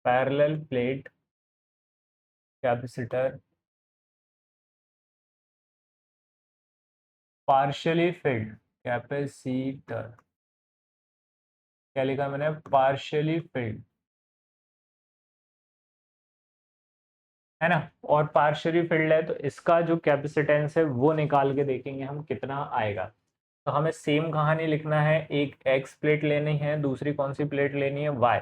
parallel plate capacitor partially field capacitor. क्या लिखा मैंने? पार्शियली फिल्ड, है ना। और पार्शियली फिल्ड है तो इसका जो कैपेसिटेंस है वो निकाल के देखेंगे हम कितना आएगा। तो हमें सेम कहानी लिखना है, एक एक्स प्लेट लेनी है, दूसरी कौन सी प्लेट लेनी है? वाई,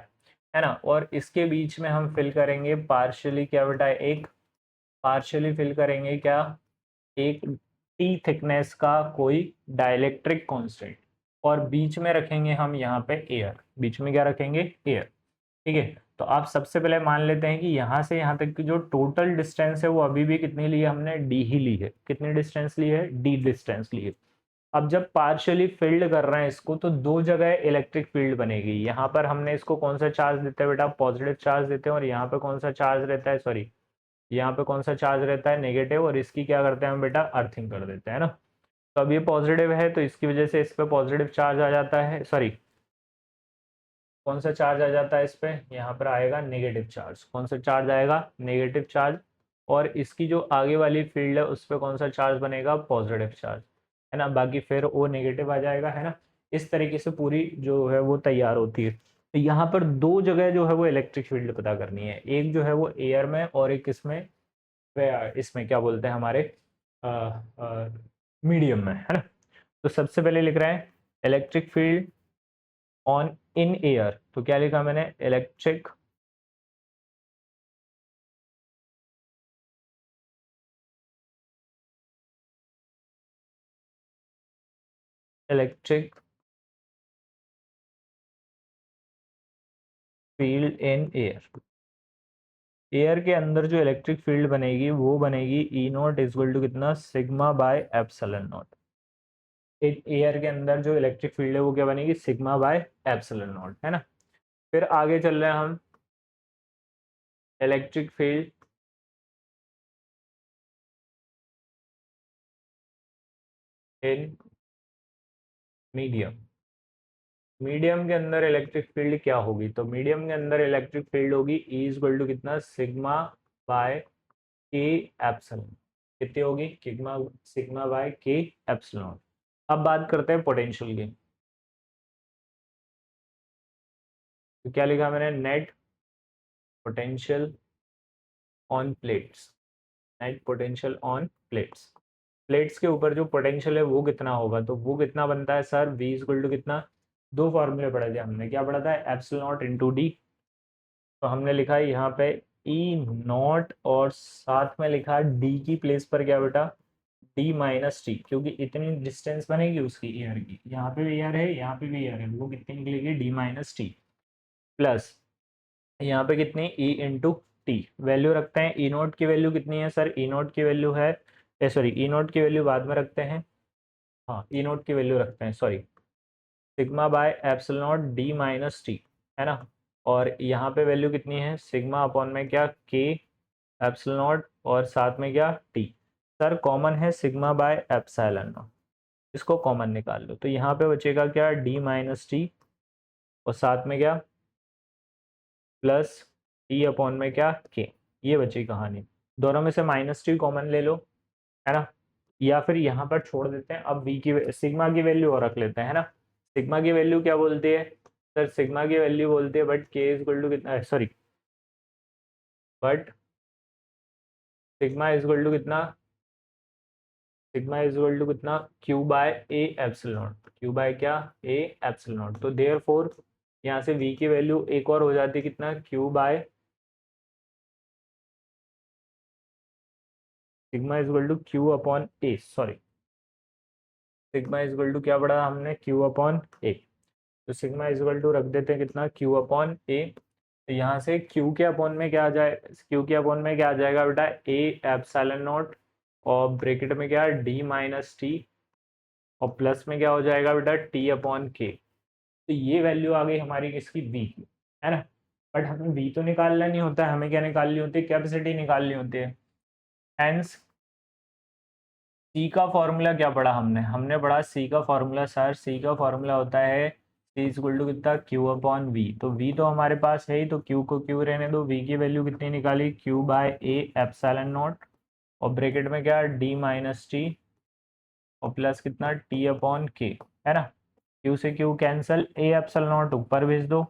है ना। और इसके बीच में हम फिल करेंगे पार्शियली क्या बेटा? एक पार्शियली फिल करेंगे क्या? एक टी थिकनेस का कोई डाइलेक्ट्रिक कांस्टेंट, और बीच में रखेंगे हम यहाँ पे एयर। बीच में क्या रखेंगे? एयर, ठीक है। तो आप सबसे पहले मान लेते हैं कि यहाँ से यहाँ तक की जो टोटल डिस्टेंस है वो अभी भी कितनी ली है हमने? डी ही ली है। कितनी डिस्टेंस ली है? डी डिस्टेंस ली है। अब जब पार्शियली फील्ड कर रहे हैं इसको तो दो जगह इलेक्ट्रिक फील्ड बनेगी। यहाँ पर हमने इसको कौन सा चार्ज देते हैं बेटा? पॉजिटिव चार्ज देते हैं। और यहाँ पे कौन सा चार्ज रहता है? सॉरी, यहाँ पे कौन सा चार्ज रहता है? नेगेटिव। और इसकी क्या करते हैं हम बेटा? अर्थिंग कर देते हैं ना। तो अब ये पॉजिटिव है तो इसकी वजह से इस पे पॉजिटिव चार्ज आ जाता है, सॉरी कौन सा चार्ज आ जाता है इस पे? यहाँ पर आएगा नेगेटिव चार्ज। कौन सा चार्ज आएगा? Negative charge. और इसकी जो आगे वाली फील्ड है उस पर कौन सा चार्ज बनेगा? पॉजिटिव चार्ज, है ना। बाकी फिर वो नेगेटिव आ जाएगा, है ना। इस तरीके से पूरी जो है वो तैयार होती है। तो यहाँ पर दो जगह जो है वो इलेक्ट्रिक फील्ड पता करनी है, एक जो है वो एयर में और एक इसमें, इसमें क्या बोलते हैं हमारे मीडियम में, है ना। तो सबसे पहले लिख रहे हैं electric field on in air. तो क्या लिखा मैंने? Electric electric field in air. Air के अंदर जो इलेक्ट्रिक फील्ड बनेगी वो बनेगी ई नॉट इक्वल टू कितना? Sigma by epsilon not. Air के अंदर जो इलेक्ट्रिक फील्ड है वो क्या बनेगी? सिग्मा बाय एप्सिलॉन नॉट, है ना। फिर आगे चल रहे हैं हम, electric field in medium. Medium के अंदर इलेक्ट्रिक फील्ड क्या होगी? तो मीडियम के अंदर इलेक्ट्रिक फील्ड होगी ई इक्वल टू कितना? सिग्मा बाय के एप्सिलॉन। कितनी होगी? सिग्मा सिग्मा बाय के एप्सिलॉन। अब बात करते हैं पोटेंशियल की। तो क्या लिखा मैंने? Net potential on plates. Net potential on plates. Plates के ऊपर जो पोटेंशियल है वो कितना होगा? तो वो कितना बनता है सर? V इक्वल टू कितना? दो फॉर्मूले पढ़े थे हमने, क्या पढ़ा था? एप्सिलॉन नॉट इंटू डी, तो हमने लिखा है यहाँ पे ई नॉट और साथ में लिखा डी की प्लेस पर क्या बेटा, डी माइनस टी, क्योंकि इतनी डिस्टेंस बनेगी उसकी एयर की, यहाँ पे भी एयर है यहाँ पे भी एयर है, वो कितनी निकलेगी डी माइनस टी, प्लस यहाँ पे कितनी ई इंटू टी वैल्यू रखते हैं। ई नोट की वैल्यू कितनी है सर, ई नोट की वैल्यू है, सॉरी ई नोट की वैल्यू बाद में रखते हैं, हाँ ई नोट की वैल्यू रखते हैं sorry, sigma by epsilon not D minus T, है ना। और यहाँ पे वैल्यू कितनी है, सिग्मा अपॉन में क्या के एप्सिलॉन नॉट और साथ में क्या टी, सर कॉमन है सिग्मा बाय एप्सिलॉन नॉट, इसको कॉमन निकाल लो, तो यहाँ पे बचेगा क्या डी माइनस टी और साथ में क्या प्लस टी अपॉन में क्या के, ये बची कहानी। दोनों में से माइनस टी कॉमन ले लो, है ना, या फिर यहाँ पर छोड़ देते हैं, अब वी की सिग्मा की वैल्यू और रख लेते हैं, है ना। सिग्मा की वैल्यू क्या बोलती है सर, सिग्मा की वैल्यू बोलती है but K is equal to कितना, sorry but sigma is equal to कितना, सिग्मा इज इक्वल टू कितना Q by A epsilon naught, Q by क्या ए एप्सिलॉन नॉट, तो देयरफॉर यहाँ से v की वैल्यू एक और हो जाती है कितना Q by sigma is equal to Q upon A, sorry sigma is equal to क्या पढ़ा हमने क्यू अपॉन ए, तो सिग्मा इज इक्वल टू रख देते हैं कितना क्यू अपॉन ए, तो यहाँ से क्यू के अपॉन में क्या आ जाए, क्यू के अपॉन में क्या आ जाएगा बेटा ए एप्सिलॉन नॉट और ब्रैकेट में क्या डी माइनस टी और प्लस में क्या हो जाएगा बेटा टी अपॉन के, तो ये वैल्यू आ गई हमारी किसकी वी की, है ना। बट हमें वी तो निकालना नहीं होता है, हमें क्या निकालनी होती है कैपेसिटी निकालनी होती है। हेंस सी का फॉर्मूला क्या पढ़ा हमने, हमने पढ़ा सी का फॉर्मूला सर, सी का फॉर्मूला होता है सी इज इक्वल टू कितना क्यू अपॉन वी, तो वी तो हमारे पास है ही, तो क्यू को क्यू रहने दो, वी की वैल्यू कितनी निकाली Q by A epsilon naught और ब्रैकेट में क्या डी माइनस टी और प्लस कितना टी अपॉन के, है ना। क्यू से Q cancel, A epsilon naught ऊपर भेज दो,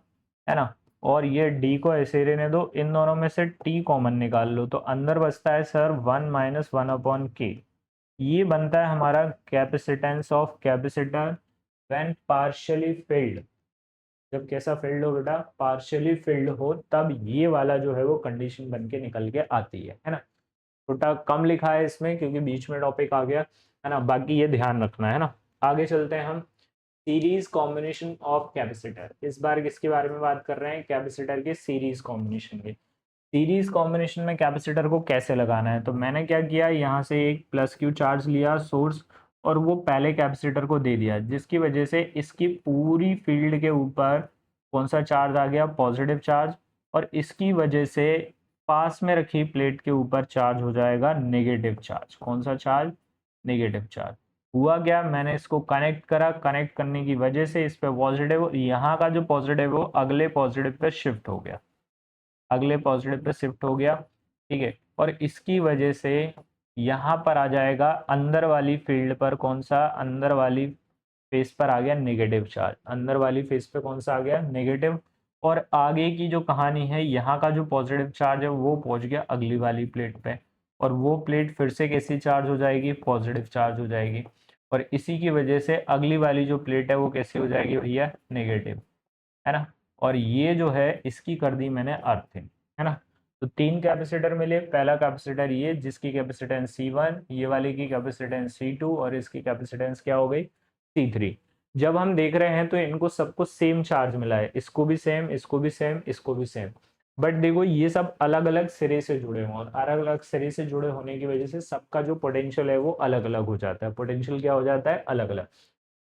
है ना, और ये डी को ऐसे ही रहने दो, इन दोनों में से टी कॉमन निकाल लो, तो अंदर बचता है सर 1 - 1 अपॉन के, ये बनता है हमारा capacitance of capacitor when partially field, जब कैसा फिल्ड हो बेटा पार्शियली फिल्ड हो, तब ये वाला जो है वो कंडीशन बन के निकल के आती है ना। छोटा कम लिखा है इसमें क्योंकि बीच में टॉपिक आ गया, है ना, बाकी ये ध्यान रखना है ना। आगे चलते हैं हम, सीरीज कॉम्बिनेशन ऑफ कैपेसिटर, इस बार किसके बारे में बात कर रहे हैं, कैपेसिटर के सीरीज कॉम्बिनेशन के। सीरीज कॉम्बिनेशन में कैपेसिटर को कैसे लगाना है, तो मैंने क्या किया यहाँ से एक प्लस क्यू चार्ज लिया सोर्स और वो पहले कैपेसिटर को दे दिया, जिसकी वजह से इसकी पूरी फील्ड के ऊपर कौन सा चार्ज आ गया पॉजिटिव चार्ज, और इसकी वजह से पास में रखी प्लेट के ऊपर चार्ज हो जाएगा नेगेटिव चार्ज, कौन सा चार्ज नेगेटिव चार्ज। हुआ क्या, मैंने इसको कनेक्ट करा, कनेक्ट करने की वजह से इस पे पॉजिटिव, यहाँ का जो पॉजिटिव हो अगले पॉजिटिव पे शिफ्ट हो गया, अगले पॉजिटिव पे शिफ्ट हो गया, ठीक है, और इसकी वजह से यहाँ पर आ जाएगा अंदर वाली फील्ड पर कौन सा, अंदर वाली फेस पर आ गया नेगेटिव चार्ज, अंदर वाली फेस पे कौन सा आ गया नेगेटिव, और आगे की जो कहानी है यहाँ का जो पॉजिटिव चार्ज है वो पहुंच गया अगली वाली प्लेट पे, और वो प्लेट फिर से कैसी चार्ज हो जाएगी पॉजिटिव चार्ज हो जाएगी, और इसी की वजह से अगली वाली जो प्लेट है वो कैसी हो जाएगी भैया नेगेटिव, है ना। और ये जो है इसकी कर दी मैंने अर्थिंग, है ना। तो तीन कैपेसिटर मिले, पहला कैपेसिटर ये जिसकी कैपेसिटेंस C1, ये वाले की कैपेसिटेंस C2 और इसकी कैपेसिटेंस क्या हो गई C3। जब हम देख रहे हैं तो इनको सबको सेम चार्ज मिला है, इसको भी सेम, इसको भी सेम, इसको भी सेम, बट देखो ये सब अलग अलग सिरे से जुड़े हुए और अलग अलग सिरे से जुड़े होने की वजह से सबका जो पोटेंशियल है वो अलग अलग हो जाता है, पोटेंशियल क्या हो जाता है अलग अलग।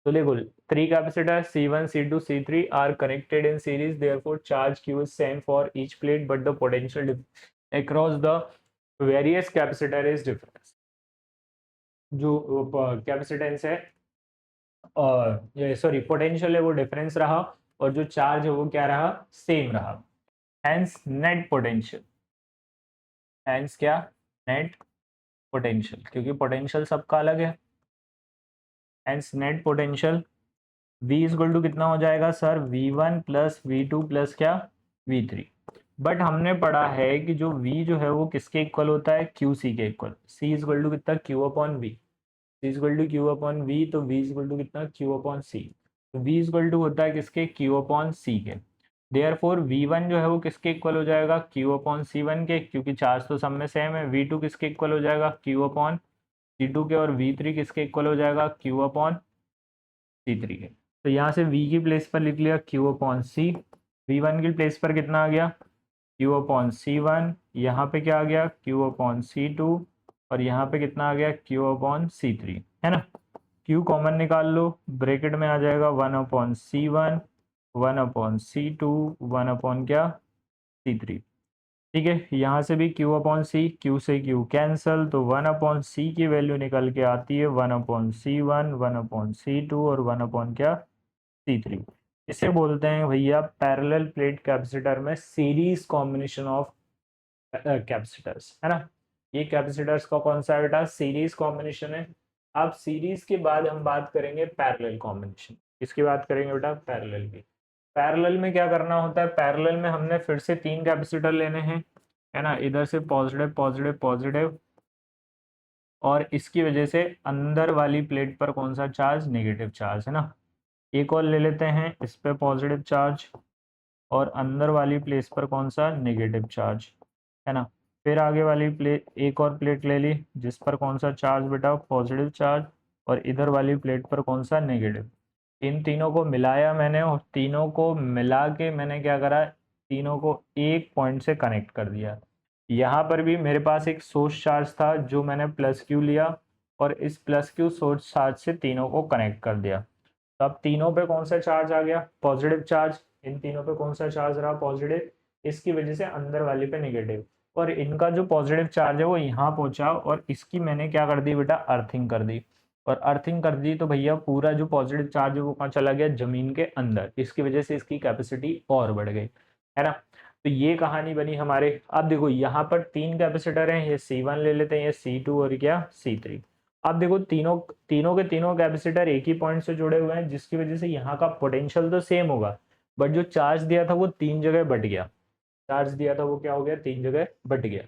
तो देखो three capacitors C1, C2, C3 are connected in series, therefore charge Q is same for each plate, but the potential across the various capacitor is different। जो कैपेसिटेंस है ये सॉरी पोटेंशियल है वो डिफरेंस रहा, और जो चार्ज है वो क्या रहा सेम रहा, हेंस नेट पोटेंशियल, हेंस क्या नेट पोटेंशियल, क्योंकि पोटेंशियल सबका अलग है, hence net potential V is equal to कितना हो जाएगा sir V1 plus V2 plus क्या V3। बट हमने पढ़ा है कि जो V जो है वो किसके इक्वल होता है QC के equal, C is equal to कितना Q upon V, C is equal to Q upon V, तो V इज इक्वल टू कितना Q अपॉन C, तो V इज इक्वल टू होता है किसके Q अपॉन C के। देयरफॉर V1 जो है वो किसके इक्वल हो जाएगा, Q/C1 के, क्योंकि चार्ज तो सब में सेम है। V2 किसके इक्वल हो जाएगा, Q/C2 के, और V3 किसके इक्वल हो जाएगा, Q/C3 के। तो यहाँ से V की प्लेस पर लिख लिया Q/C, V1 की प्लेस पर कितना आ गया, Q/C1, यहाँ पे क्या आ गया, Q/C2, और यहाँ पे कितना आ गया, Q/C3, है ना। Q कॉमन निकाल लो, ब्रैकेट में आ जाएगा 1/C1, 1/C2, 1 क्या, C3। ठीक है, यहाँ से भी Q/C, Q से Q कैंसल, तो 1/C की वैल्यू निकल के आती है 1/C1, 1/C2 और 1 क्या, C3। इसे बोलते हैं भैया पैरेलल प्लेट कैपेसिटर में सीरीज कॉम्बिनेशन ऑफ कैपेसिटर्स, है ना। ये कैपेसिटर्स का कौन सा है बेटा, सीरीज कॉम्बिनेशन है। अब सीरीज के बाद हम बात करेंगे पैरेलल कॉम्बिनेशन। किसकी बात करेंगे बेटा, पैरेलल की। पैरेलल में क्या करना होता है, पैरेलल में हमने फिर से 3 कैपेसिटर लेने हैं, है ना। इधर से पॉजिटिव पॉजिटिव पॉजिटिव, और इसकी वजह से अंदर वाली प्लेट पर कौन सा चार्ज, नेगेटिव चार्ज, है ना। एक और ले लेते हैं, इस पे पॉजिटिव चार्ज, और अंदर वाली प्लेस पर कौन सा, नेगेटिव चार्ज, है ना। फिर आगे वाली प्लेट, एक और प्लेट ले ली जिस पर कौन सा चार्ज बेटा, पॉजिटिव चार्ज, और इधर वाली प्लेट पर कौन सा, नेगेटिव। इन तीनों को मिलाया मैंने, और तीनों को मिला के मैंने क्या करा, तीनों को एक पॉइंट से कनेक्ट कर दिया। यहाँ पर भी मेरे पास एक सोर्स चार्ज था जो मैंने +Q लिया, और इस +Q सोर्स चार्ज से तीनों को कनेक्ट कर दिया। तो अब तीनों पे कौन सा चार्ज आ गया, पॉजिटिव चार्ज। इन तीनों पे कौन सा चार्ज रहा, पॉजिटिव। इसकी वजह से अंदर वाले पे नेगेटिव, और इनका जो पॉजिटिव चार्ज है वो यहाँ पहुंचा, और इसकी मैंने क्या कर दी बेटा, अर्थिंग कर दी। और अर्थिंग कर दी तो भैया पूरा जो पॉजिटिव चार्ज है वो कहाँ चला गया, जमीन के अंदर। इसकी वजह से इसकी कैपेसिटी और बढ़ गई, है ना। तो ये कहानी बनी हमारे। अब देखो यहाँ पर 3 कैपेसिटर हैं, ये C1 ले लेते हैं, ये C2 और क्या, C3। अब देखो तीनों तीनों के तीनों कैपेसिटर एक ही पॉइंट से जुड़े हुए हैं, जिसकी वजह से यहाँ का पोटेंशियल तो सेम होगा, बट जो चार्ज दिया था वो 3 जगह बट गया। चार्ज दिया था वो क्या हो गया, 3 जगह बट गया।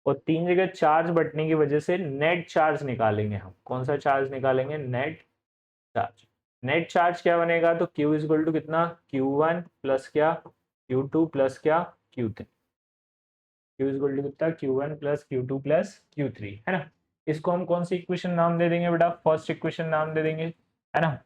और 3 जगह चार्ज बटने की वजह से नेट चार्ज निकालेंगे हम। कौन सा चार्ज निकालेंगे, नेट चार्ज। नेट चार्ज क्या बनेगा, तो Q इज इक्वल टू कितना, Q1 प्लस क्या, Q2 प्लस क्या, Q3। Q is equal to कितना, Q1 plus Q2 plus Q3, है ना। इसको हम कौन सी इक्वेशन नाम दे देंगे बेटा, फर्स्ट इक्वेशन नाम दे देंगे, है ना।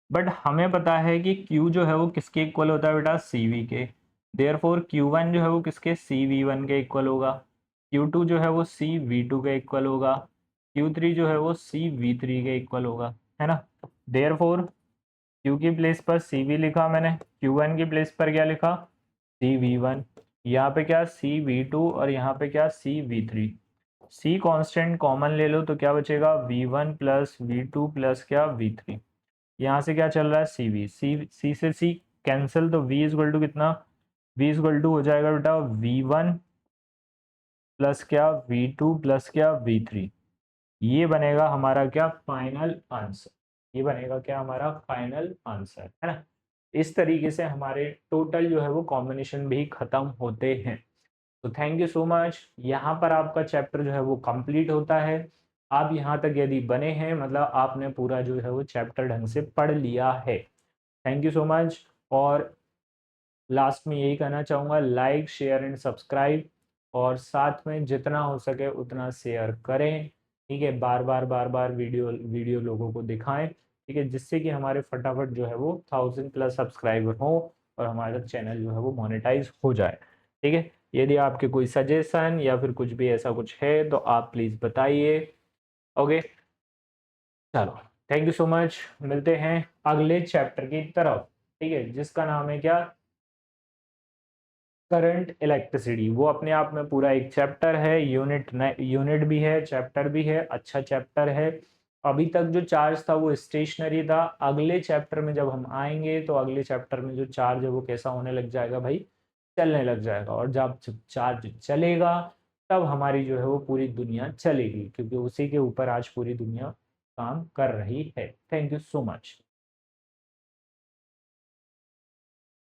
बट हमें पता है कि Q जो है वो किसके इक्वल होता है बेटा, CV के। देयरफॉर Q1 जो है वो किसके, CV1 के इक्वल होगा। Q2 जो है वो CV2 के इक्वल होगा। Q3 जो है वो CV3 के इक्वल होगा, है ना। देयरफॉर Q की प्लेस पर CV लिखा मैंने, Q1 की प्लेस पर क्या लिखा, CV1। यहाँ पे क्या, CV2, और यहाँ पे क्या, CV3। C कांस्टेंट कॉमन ले लो तो क्या बचेगा, V1 प्लस V2 प्लस क्या, V3। यहाँ से क्या चल रहा है, C से C कैंसिल, तो V इज इक्वल टू कितना, V इज इक्वल टू हो जाएगा बेटा V1 प्लस क्या, V2 प्लस क्या, V3। ये बनेगा हमारा क्या, फाइनल आंसर। ये बनेगा क्या, हमारा फाइनल आंसर, है ना। इस तरीके से हमारे टोटल जो है वो कॉम्बिनेशन भी खत्म होते हैं। तो थैंक यू सो मच। यहाँ पर आपका चैप्टर जो है वो कंप्लीट होता है। आप यहाँ तक यदि बने हैं, मतलब आपने पूरा जो है वो चैप्टर ढंग से पढ़ लिया है। Thank you so much. और लास्ट में यही कहना चाहूँगा, लाइक शेयर एंड सब्सक्राइब, और साथ में जितना हो सके उतना शेयर करें। ठीक है, बार बार बार बार वीडियो वीडियो लोगों को दिखाएं, ठीक है, जिससे कि हमारे फटाफट जो है वो 1000+ सब्सक्राइबर हो, और हमारा चैनल जो है वो मोनेटाइज हो जाए। ठीक है, यदि आपके कोई सजेशन या फिर कुछ भी ऐसा कुछ है तो आप प्लीज़ बताइए। ओके, चलो, थैंक यू सो मच। मिलते हैं अगले चैप्टर की तरफ, ठीक है, जिसका नाम है क्या, करंट इलेक्ट्रिसिटी। वो अपने आप में पूरा एक चैप्टर है, यूनिट भी है, चैप्टर भी है, अच्छा चैप्टर है। अभी तक जो चार्ज था वो स्टेशनरी था। अगले चैप्टर में जब हम आएंगे तो अगले चैप्टर में जो चार्ज है वो कैसा होने लग जाएगा भाई, चलने लग जाएगा। और जब चार्ज चलेगा तब हमारी जो है वो पूरी दुनिया चलेगी, क्योंकि उसी के ऊपर आज पूरी दुनिया काम कर रही है। Thank you so much.